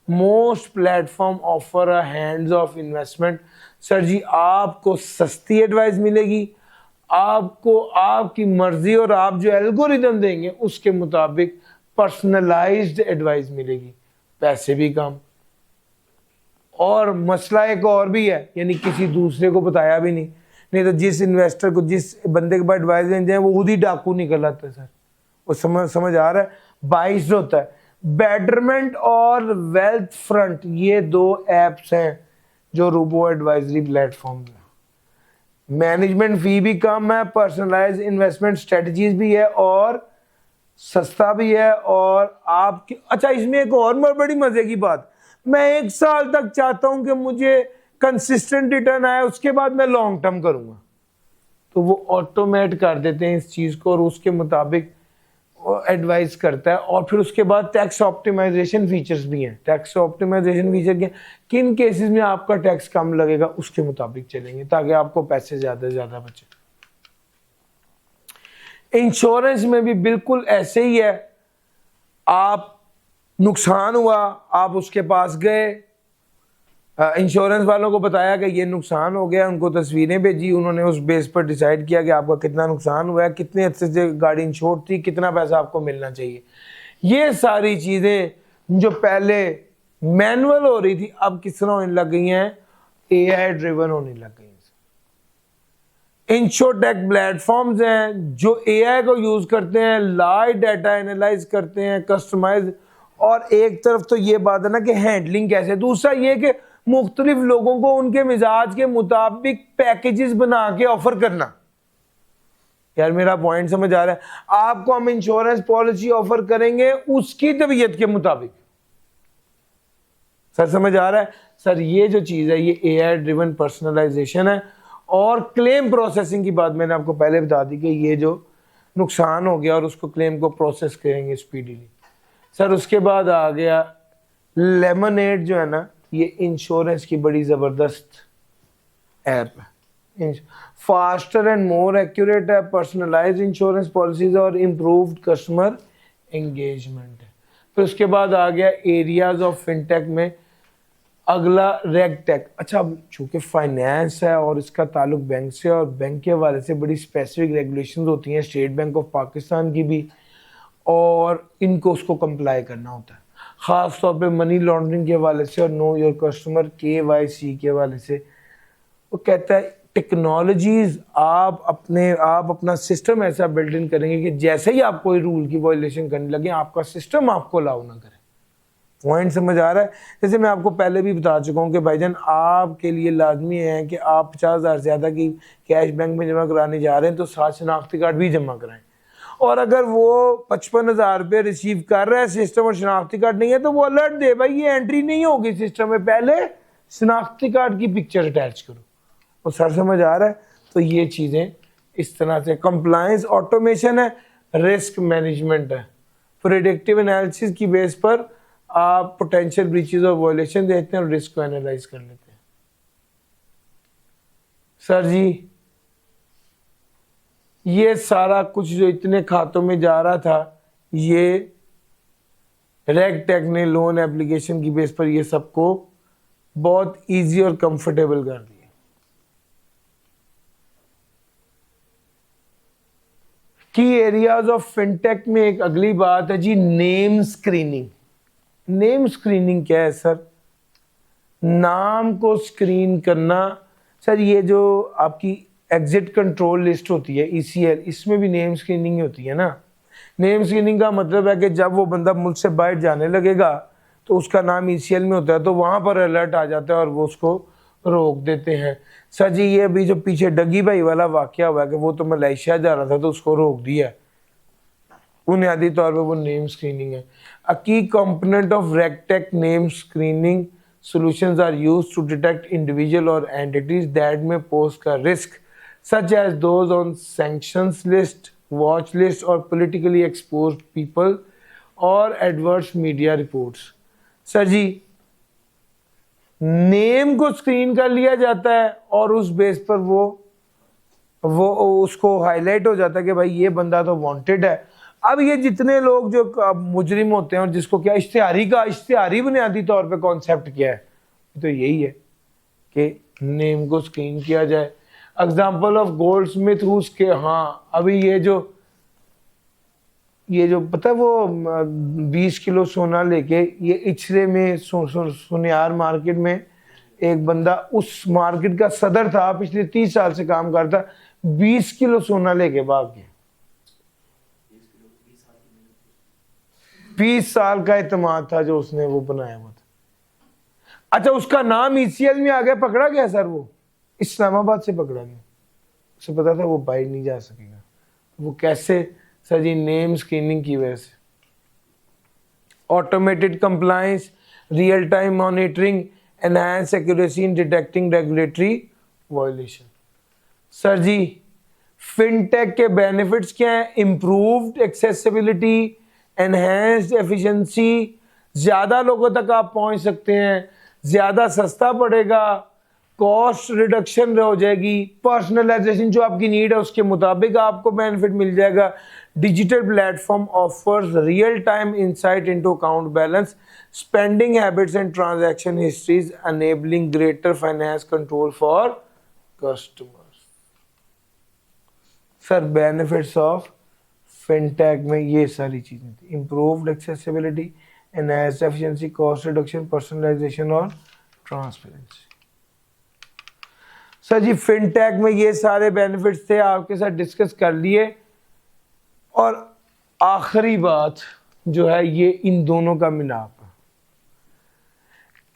Most platform offer a hands off investment. Sir जी आपको सस्ती advice मिलेगी, आपको आपकी मर्जी और आप जो एल्गोरिदम देंगे उसके मुताबिक पर्सनलाइज्ड एडवाइस मिलेगी, पैसे भी कम। और मसला एक और भी है, यानी किसी दूसरे को बताया भी नहीं तो जिस इन्वेस्टर को, जिस बंदे के पास एडवाइस देने जाए वो खुद ही डाकू निकल आता है सर। वो समझ आ रहा है? 22 होता है। बेटरमेंट और वेल्थ फ्रंट, ये 2 एप्स हैं जो रोबो एडवाइजरी प्लेटफॉर्म है। मैनेजमेंट फी भी कम है, पर्सनलाइज इन्वेस्टमेंट स्ट्रेटजीज भी है और सस्ता भी है। और आपकी अच्छा इसमें एक और बड़ी मजे की बात, मैं 1 साल तक चाहता हूं कि मुझे कंसिस्टेंट रिटर्न आए, उसके बाद मैं लॉन्ग टर्म करूंगा, तो वो ऑटोमेट कर देते हैं इस चीज को और उसके मुताबिक एडवाइस करता है। और फिर उसके बाद टैक्स ऑप्टिमाइजेशन फीचर्स भी हैं। टैक्स ऑप्टिमाइजेशन फीचर के किन केसेस में आपका टैक्स कम लगेगा उसके मुताबिक चलेंगे ताकि आपको पैसे ज्यादा से ज्यादा बचे। इंश्योरेंस में भी बिल्कुल ऐसे ही है, आप नुकसान हुआ, आप उसके पास गए, इंश्योरेंस वालों को बताया कि ये नुकसान हो गया, उनको तस्वीरें भेजी, उन्होंने उस बेस पर डिसाइड किया कि आपका कितना नुकसान हुआ है, कितने अच्छे से गाड़ी इंश्योर्ड थी, कितना पैसा आपको मिलना चाहिए। ये सारी चीज़ें जो पहले मैनुअल हो रही थी अब किस तरह होने लग गई हैं, एआई ड्रिवन होने लग गई हैं। इंश्योरटेक प्लेटफॉर्म्स हैं जो एआई को यूज़ करते हैं, लाइव डाटा एनालाइज करते हैं, कस्टमाइज। और एक तरफ तो ये बात है ना कि हैंडलिंग कैसे, दूसरा ये कि मुख्तलिफ लोगों को उनके मिजाज के मुताबिक पैकेजेस बना के ऑफर करना। यार मेरा पॉइंट समझ आ रहा है? आपको हम इंश्योरेंस पॉलिसी ऑफर करेंगे उसकी तबीयत के मुताबिक। सर समझ आ रहा है? सर ये जो चीज है ये एआई ड्रिवन पर्सनलाइजेशन है। और क्लेम प्रोसेसिंग की बात मैंने आपको पहले बता दी कि ये जो नुकसान हो गया और उसको क्लेम को प्रोसेस करेंगे स्पीडीली। सर उसके बाद आ गया लेमनेड जो है ना, ये इंश्योरेंस की बड़ी ज़बरदस्त ऐप है। फास्टर एंड मोर एक्यूरेट है, पर्सनलाइज इंश्योरेंस पॉलिसीज और इम्प्रूव्ड कस्टमर एंगेजमेंट है। फिर उसके बाद आ गया एरियाज ऑफ फिनटेक में अगला रेगटेक। अच्छा अब चूँकि फाइनेंस है और इसका ताल्लुक बैंक से, और बैंक के हवाले से बड़ी स्पेसिफिक रेगुलेशंस होती हैं स्टेट बैंक ऑफ पाकिस्तान की भी, और इनको उसको कंप्लाई करना होता है ख़ास तौर पे मनी लॉन्ड्रिंग के हवाले से और नो योर कस्टमर KYC के हवाले से। वो कहता है टेक्नोलॉजीज आप अपना सिस्टम ऐसा बिल्ड इन करेंगे कि जैसे ही आप कोई रूल की वायलेशन करने लगे आपका सिस्टम आपको अलाउ ना करे। पॉइंट समझ आ रहा है? जैसे मैं आपको पहले भी बता चुका हूँ कि भाईजान आपके लिए लाजमी है कि आप 50,000 से ज़्यादा की कैश बैंक में जमा कराने जा रहे हैं तो 7 शनाख्ती कार्ड भी जमा कराएं। और अगर वो 55,000 रुपये रिसीव कर रहा है सिस्टम और शनाख्ती कार्ड नहीं है तो वो अलर्ट दे भाई ये एंट्री नहीं होगी सिस्टम में, पहले शनाख्ती कार्ड की पिक्चर अटैच करो। और सर समझ आ रहा है? तो ये चीज़ें इस तरह से कंप्लायंस ऑटोमेशन है, रिस्क मैनेजमेंट है। प्रेडिक्टिव एनालिसिस की बेस पर आप पोटेंशियल ब्रीचेस और वायलेशन देखते हैं और रिस्क को एनालाइज कर लेते हैं। सर जी ये सारा कुछ जो इतने खातों में जा रहा था ये रेगटेक ने लोन एप्लीकेशन की बेस पर ये सबको बहुत इजी और कंफर्टेबल कर दिया। की एरियाज ऑफ फिनटेक में एक अगली बात है जी, नेम स्क्रीनिंग। नेम स्क्रीनिंग क्या है सर? नाम को स्क्रीन करना। सर ये जो आपकी एग्जिट कंट्रोल लिस्ट होती है ECL, इसमें भी नेम स्क्रीनिंग होती है ना। नेम स्क्रीनिंग का मतलब है कि जब वो बंदा मुल्क से बाहर जाने लगेगा तो उसका नाम ECL में होता है, तो वहां पर अलर्ट आ जाता है और वो उसको रोक देते हैं। सर जी ये अभी जो पीछे डगी भाई वाला वाकया हुआ है कि वो तो मलेशिया जा रहा था तो उसको रोक दिया, बुनियादी तौर पे वो नेम स्क्रीनिंग है। अ की component of regtech name screening solutions are used to detect individual or entities that may pose a risk, such as those on sanctions list, watch list, or politically exposed people, or adverse media reports. Sir ji name को screen कर लिया जाता है और उस base पर वो उसको हाईलाइट हो जाता है कि भाई ये बंदा तो वांटेड है। अब ये जितने लोग जो मुजरिम होते हैं और जिसको क्या इश्तिहारी बुनियादी तौर पे कॉन्सेप्ट किया है, तो यही है कि नेम को स्क्रीन किया जाए। एग्जाम्पल ऑफ गोल्ड स्मिथ के, हाँ अभी ये जो पता है वो 20 किलो सोना लेके ये इचरे में सुनियार मार्केट में एक बंदा उस मार्केट का सदर था, पिछले 30 साल से काम करता, 20 किलो सोना लेके भाग गया। 20 साल का इत्मीनान था जो उसने वो बनाया हुआ था। अच्छा उसका नाम ECL में आ गया, पकड़ा गया सर, वो इस्लामाबाद से पकड़ा गया, उसे पता था वो बाहर नहीं जा सकेगा। वो कैसे? सर जी नेम स्क्रीनिंग की वजह से। Automated compliance, real time monitoring, enhance accuracy in detecting regulatory violation. Sir ji fintech के बेनिफिट्स क्या हैं? इम्प्रूव्ड एक्सेसिबिलिटी, एनहेंस्ड एफिशिएंसी, ज्यादा लोगों तक आप पहुंच सकते हैं, ज्यादा सस्ता पड़ेगा, कॉस्ट रिडक्शन हो जाएगी, पर्सनलाइजेशन जो आपकी नीड है उसके मुताबिक आपको बेनिफिट मिल जाएगा। Digital platform offers real time insight into account balance, spending habits and transaction histories, enabling greater finance control for customers. Sir benefits of fintech में ये सारी चीजें थी, improved accessibility, enhanced efficiency, cost reduction, personalisation और transparency. Sir ji fintech में ये सारे benefits थे, आपके साथ डिस्कस कर लिए। और आखिरी बात जो है ये इन दोनों का मिलाप,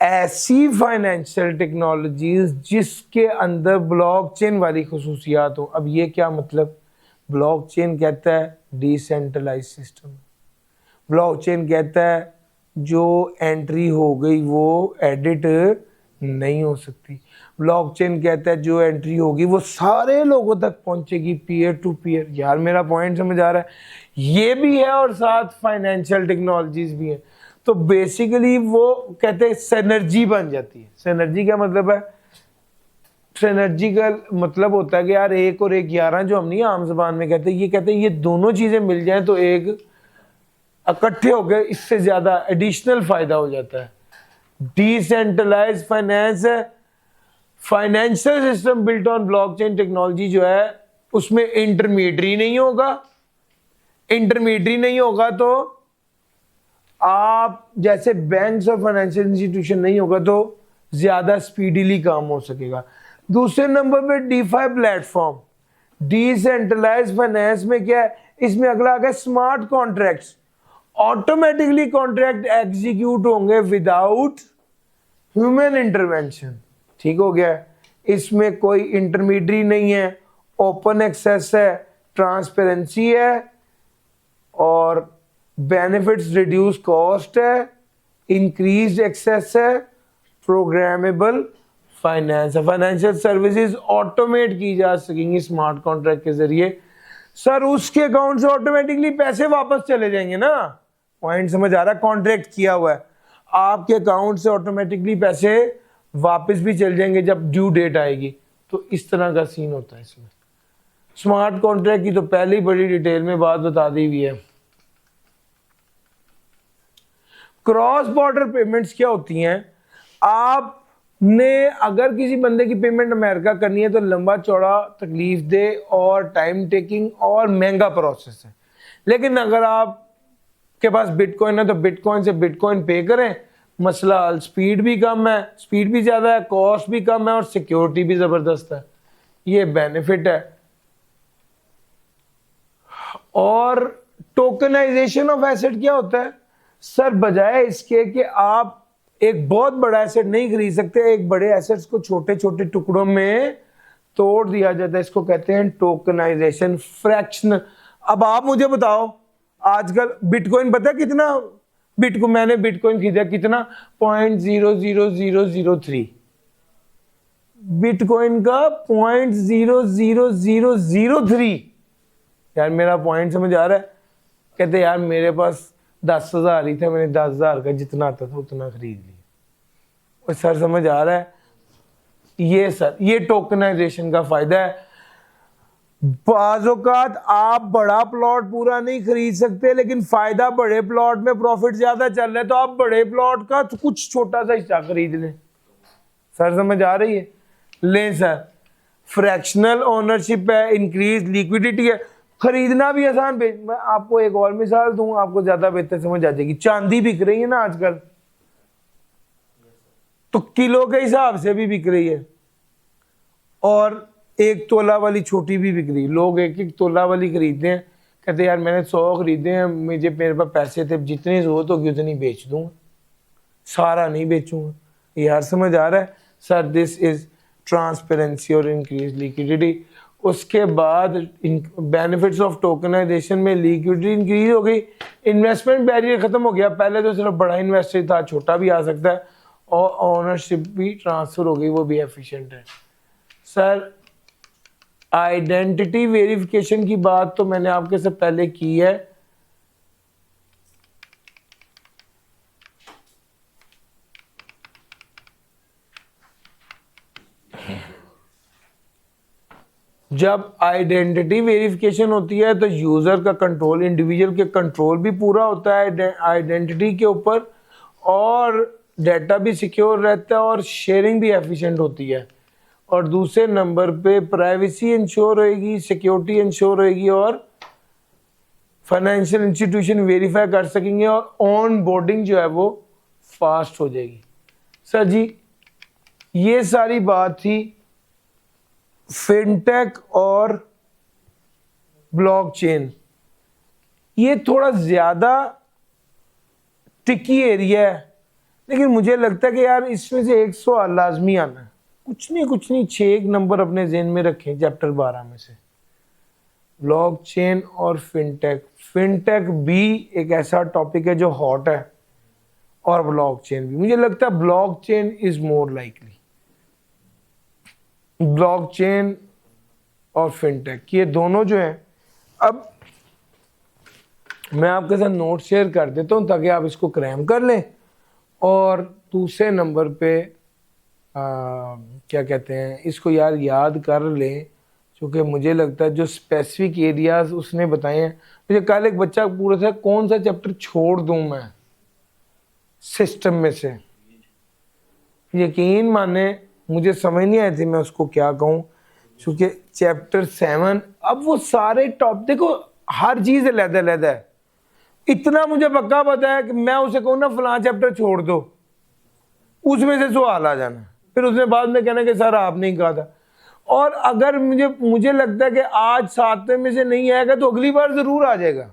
ऐसी फाइनेंशियल टेक्नोलॉजीज जिसके अंदर ब्लॉकचेन वाली खुसूसियात हो। अब ये क्या मतलब? ब्लॉकचेन कहता है डिसेंट्रलाइज सिस्टम, ब्लॉकचेन कहता है जो एंट्री हो गई वो एडिट नहीं हो सकती, ब्लॉकचेन कहता है जो एंट्री होगी वो सारे लोगों तक पहुंचेगी, पीयर टू पीयर। यार मेरा पॉइंट समझ आ रहा है? ये भी है और साथ फाइनेंशियल टेक्नोलॉजीज भी हैं। तो बेसिकली वो कहते हैं सिनर्जी बन जाती है। सिनर्जी क्या मतलब है? सिनर्जी का मतलब होता है कि यार 1 और 1 11, जो हम नहीं आम जबान में कहते हैं, ये कहते हैं ये दोनों चीजें मिल जाएं तो एक इकट्ठे हो गए, इससे ज्यादा एडिशनल फायदा हो जाता है। डिसेंट्रलाइज फाइनेंस है, financial system built on blockchain technology जो है उसमें इंटरमीडियरी नहीं होगा। इंटरमीडियरी नहीं होगा तो आप जैसे बैंक्स और फाइनेंशियल इंस्टीट्यूशन नहीं होगा तो ज्यादा स्पीडीली काम हो सकेगा। दूसरे नंबर पे डीफाई प्लेटफॉर्म, डिसेंट्रलाइज फाइनेंस में क्या है? इसमें अगला आ गया smart contracts, automatically contract execute होंगे विदाउट ह्यूमन इंटरवेंशन। ठीक हो गया? इसमें कोई इंटरमीडियरी नहीं है, ओपन एक्सेस है, ट्रांसपेरेंसी है और बेनिफिट्स रिड्यूस कॉस्ट है, इंक्रीज एक्सेस है, प्रोग्रामेबल फाइनेंस है। फाइनेंशियल सर्विसेज ऑटोमेट की जा सकेंगी स्मार्ट कॉन्ट्रैक्ट के जरिए। सर उसके अकाउंट से ऑटोमेटिकली पैसे वापस चले जाएंगे ना? पॉइंट समझ आ रहा है? कॉन्ट्रैक्ट किया हुआ है, आपके अकाउंट से ऑटोमेटिकली पैसे वापस भी चल जाएंगे जब ड्यू डेट आएगी। तो इस तरह का सीन होता है इसमें। स्मार्ट कॉन्ट्रैक्ट की तो पहले ही बड़ी डिटेल में बात बता दी हुई है। क्रॉस बॉर्डर पेमेंट्स क्या होती हैं? आपने अगर किसी बंदे की पेमेंट अमेरिका करनी है तो लंबा चौड़ा तकलीफ दे और टाइम टेकिंग और महंगा प्रोसेस है। लेकिन अगर आपके पास बिटकॉइन है तो बिटकॉइन से बिटकॉइन पे करें, मसला हल। स्पीड भी कम है, स्पीड भी ज़्यादा है, कॉस्ट भी कम है और सिक्योरिटी भी ज़बरदस्त है। ये बेनिफिट है। और टोकनाइजेशन ऑफ एसेट क्या होता है सर? बजाय इसके कि आप एक बहुत बड़ा एसेट नहीं खरीद सकते, एक बड़े एसेट्स को छोटे छोटे टुकड़ों में तोड़ दिया जाता है, इसको कहते हैं टोकनाइजेशन, फ्रैक्शन। अब आप मुझे बताओ, आजकल बिटकॉइन पता है कितना? मैंने बिटकॉइन खरीदा कितना? 0.00003 बिटकॉइन का 0.00003। यार मेरा पॉइंट समझ आ रहा है? कहते यार मेरे पास 10,000 ही था, मैंने 10,000 का जितना आता था उतना खरीद लिया। और सर समझ आ रहा है? ये सर ये टोकनाइजेशन का फायदा है। बाज़-औक़ात आप बड़ा प्लॉट पूरा नहीं खरीद सकते, लेकिन फायदा बड़े प्लॉट में प्रॉफिट ज्यादा चल रहा है तो आप बड़े प्लॉट का तो कुछ छोटा सा हिस्सा खरीद लें। सर समझ आ रही है? लें सर, फ्रैक्शनल ओनरशिप है, इंक्रीज लिक्विडिटी है, खरीदना भी आसान। मैं आपको एक और मिसाल दूं, आपको ज्यादा बेहतर समझ आ जाएगी। चांदी बिक रही है ना आजकल, तो किलो के हिसाब से भी बिक रही है और 1 तोला वाली छोटी भी बिक रही है। लोग 1-1 तोला वाली खरीदते हैं, कहते यार मैंने 100 खरीदे हैं, मेरे पास पैसे थे, जितनी जरूरत होगी उतनी बेच दूंगा, सारा नहीं बेचूंगा। यार समझ आ रहा है सर? दिस इज ट्रांसपेरेंसी और इंक्रीज लिक्विडिटी। उसके बाद बेनिफिट्स ऑफ टोकनाइजेशन में लिक्विडिटी इंक्रीज हो गई, इन्वेस्टमेंट बैरियर खत्म हो गया। पहले तो सिर्फ बड़ा इन्वेस्टर था, छोटा भी आ सकता है, और ओनरशिप भी ट्रांसफर हो गई, वो भी एफिशिएंट है। सर आइडेंटिटी वेरिफिकेशन की बात तो मैंने आपके से पहले की है। जब आइडेंटिटी वेरिफिकेशन होती है तो यूजर का कंट्रोल, इंडिविजुअल के कंट्रोल भी पूरा होता है आइडेंटिटी के ऊपर, और डाटा भी सिक्योर रहता है और शेयरिंग भी एफिशिएंट होती है। और दूसरे नंबर पे प्राइवेसी इंश्योर होएगी, सिक्योरिटी इंश्योर होएगी और फाइनेंशियल इंस्टीट्यूशन वेरीफाई कर सकेंगे और ऑन बोर्डिंग जो है वो फास्ट हो जाएगी। सर जी ये सारी बात थी फिनटेक और ब्लॉकचेन। ये थोड़ा ज्यादा टिकी एरिया है, लेकिन मुझे लगता है कि यार इसमें से एक सवाल लाजमी आना है। कुछ नहीं 6 नंबर अपने जेहन में रखें चैप्टर 12 में से, ब्लॉकचेन और फिनटेक। फिनटेक भी एक ऐसा टॉपिक है जो हॉट है, और ब्लॉकचेन भी। मुझे लगता है blockchain is more likely. Blockchain और फिनटेक ये दोनों जो हैं, अब मैं आपके साथ नोट शेयर कर देता हूं ताकि आप इसको क्रैम कर लें। और दूसरे नंबर पे क्या कहते हैं इसको यार याद कर लें, क्योंकि मुझे लगता है जो स्पेसिफिक एरियाज उसने बताए हैं। मुझे कल एक बच्चा पूछा था कौन सा चैप्टर छोड़ दूं मैं सिस्टम में से। यकीन माने मुझे समझ नहीं आई थी मैं उसको क्या कहूँ, क्योंकि चैप्टर 7 अब वो सारे टॉप, देखो हर चीज अलग-अलग है। इतना मुझे पक्का पता है कि मैं उसे कहूँ ना फलां चैप्टर छोड़ दो, उसमें से सवाल आ जाना, फिर उसने बाद में कहना कि सर आपने ही कहा था। और अगर मुझे लगता है कि आज 7 में से नहीं आएगा तो अगली बार जरूर आ जाएगा,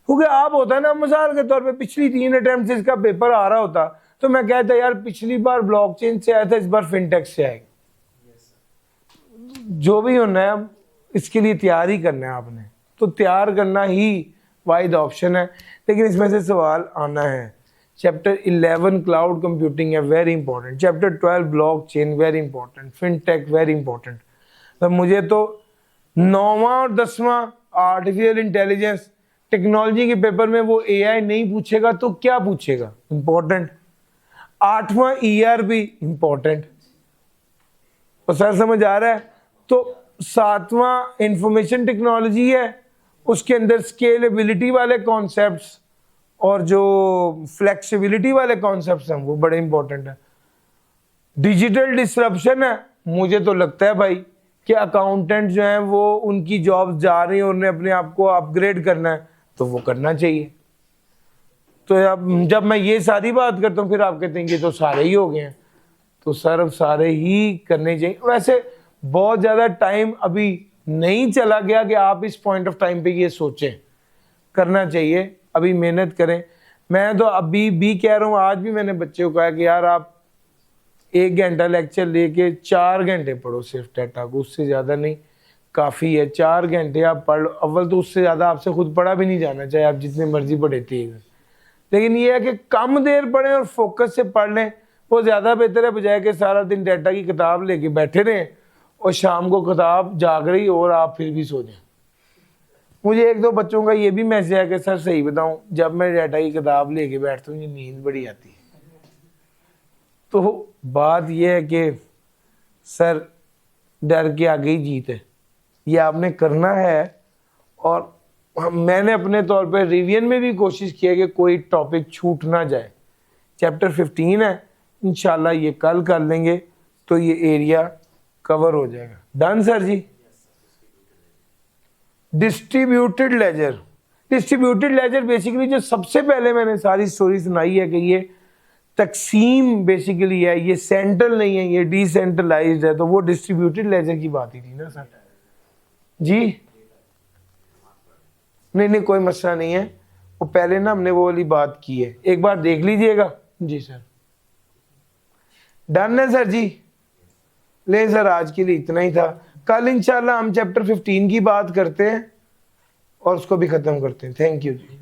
क्योंकि आप होता है ना, मिसाल के तौर पे पिछली 3 अटेम्प्ट से इसका पेपर आ रहा होता तो मैं कहता यार पिछली बार ब्लॉकचेन से आया था, इस बार फिनटेक से आएगा। जो भी होना है इसके लिए तैयार ही करना है आपने, तो तैयार करना ही वाइड ऑप्शन है। लेकिन इसमें से सवाल आना है। चैप्टर 11 क्लाउड कंप्यूटिंग है, very important. Chapter 12 blockchain very important. Fintech very important. तो मुझे तो 9वां और 10वां आर्टिफिशियल इंटेलिजेंस टेक्नोलॉजी के पेपर में वो एआई नहीं पूछेगा तो क्या पूछेगा? इंपॉर्टेंट। 8वां ईआरपी इंपॉर्टेंट। तो सर समझ आ रहा है? तो 7वां इंफॉर्मेशन टेक्नोलॉजी है, उसके अंदर स्केलेबिलिटी वाले कॉन्सेप्ट्स और जो फ्लेक्सिबिलिटी वाले कॉन्सेप्ट्स हैं वो बड़े इंपॉर्टेंट है। डिजिटल डिसरप्शन है, मुझे तो लगता है भाई कि अकाउंटेंट जो हैं वो उनकी जॉब जा रही है, उन्हें अपने आप को अपग्रेड करना है तो वो करना चाहिए। तो अब जब मैं ये सारी बात करता हूँ फिर आप कहते हैं कि तो सारे ही हो गए हैं, तो सर सारे ही करने चाहिए। वैसे बहुत ज़्यादा टाइम अभी नहीं चला गया कि आप इस पॉइंट ऑफ टाइम पे ये सोचें, करना चाहिए, अभी मेहनत करें। मैं तो अभी भी कह रहा हूँ, आज भी मैंने बच्चे को कहा कि यार आप 1 घंटा लेक्चर लेके 4 घंटे पढ़ो सिर्फ डाटा को, उससे ज़्यादा नहीं, काफ़ी है। 4 घंटे आप पढ़ लो, अव्वल तो उससे ज़्यादा आपसे खुद पढ़ा भी नहीं जाना, चाहे आप जितने मर्जी पढ़ेते हैं, लेकिन ये है कि कम देर पढ़ें और फोकस से पढ़ लें, वो ज़्यादा बेहतर है बजाय कि सारा दिन डाटा की किताब लेके बैठे रहें और शाम को किताब जाग रही और आप फिर भी सो जाएं। मुझे 1-2 बच्चों का ये भी मैसेज है कि सर सही बताऊं, जब मैं डाटा की किताब लेके बैठता हूँ नींद बड़ी आती है। तो बात यह है कि सर डर के आगे ही जीत है, ये आपने करना है। और मैंने अपने तौर पर रिवीजन में भी कोशिश की है कि कोई टॉपिक छूट ना जाए। चैप्टर 15 है, इंशाल्लाह ये कल कर लेंगे तो ये एरिया कवर हो जाएगा। डन सर जी। Distributed ledger, distributed ledger basically जो सबसे पहले मैंने सारी स्टोरी सुनाई है कि ये तकसीम बेसिकली है, ये सेंट्रल नहीं है, ये डिसेंट्रलाइज्ड है, तो वो डिस्ट्रीब्यूटेड लेजर की बात ही थी ना सर जी। नहीं कोई मसला नहीं है, वो पहले ना हमने वो वाली बात की है, एक बार देख लीजिएगा जी सर। डन है सर जी। ले सर आज के लिए इतना ही था, कल इंशाल्लाह हम चैप्टर 15 की बात करते हैं और उसको भी खत्म करते हैं। Thank you ji.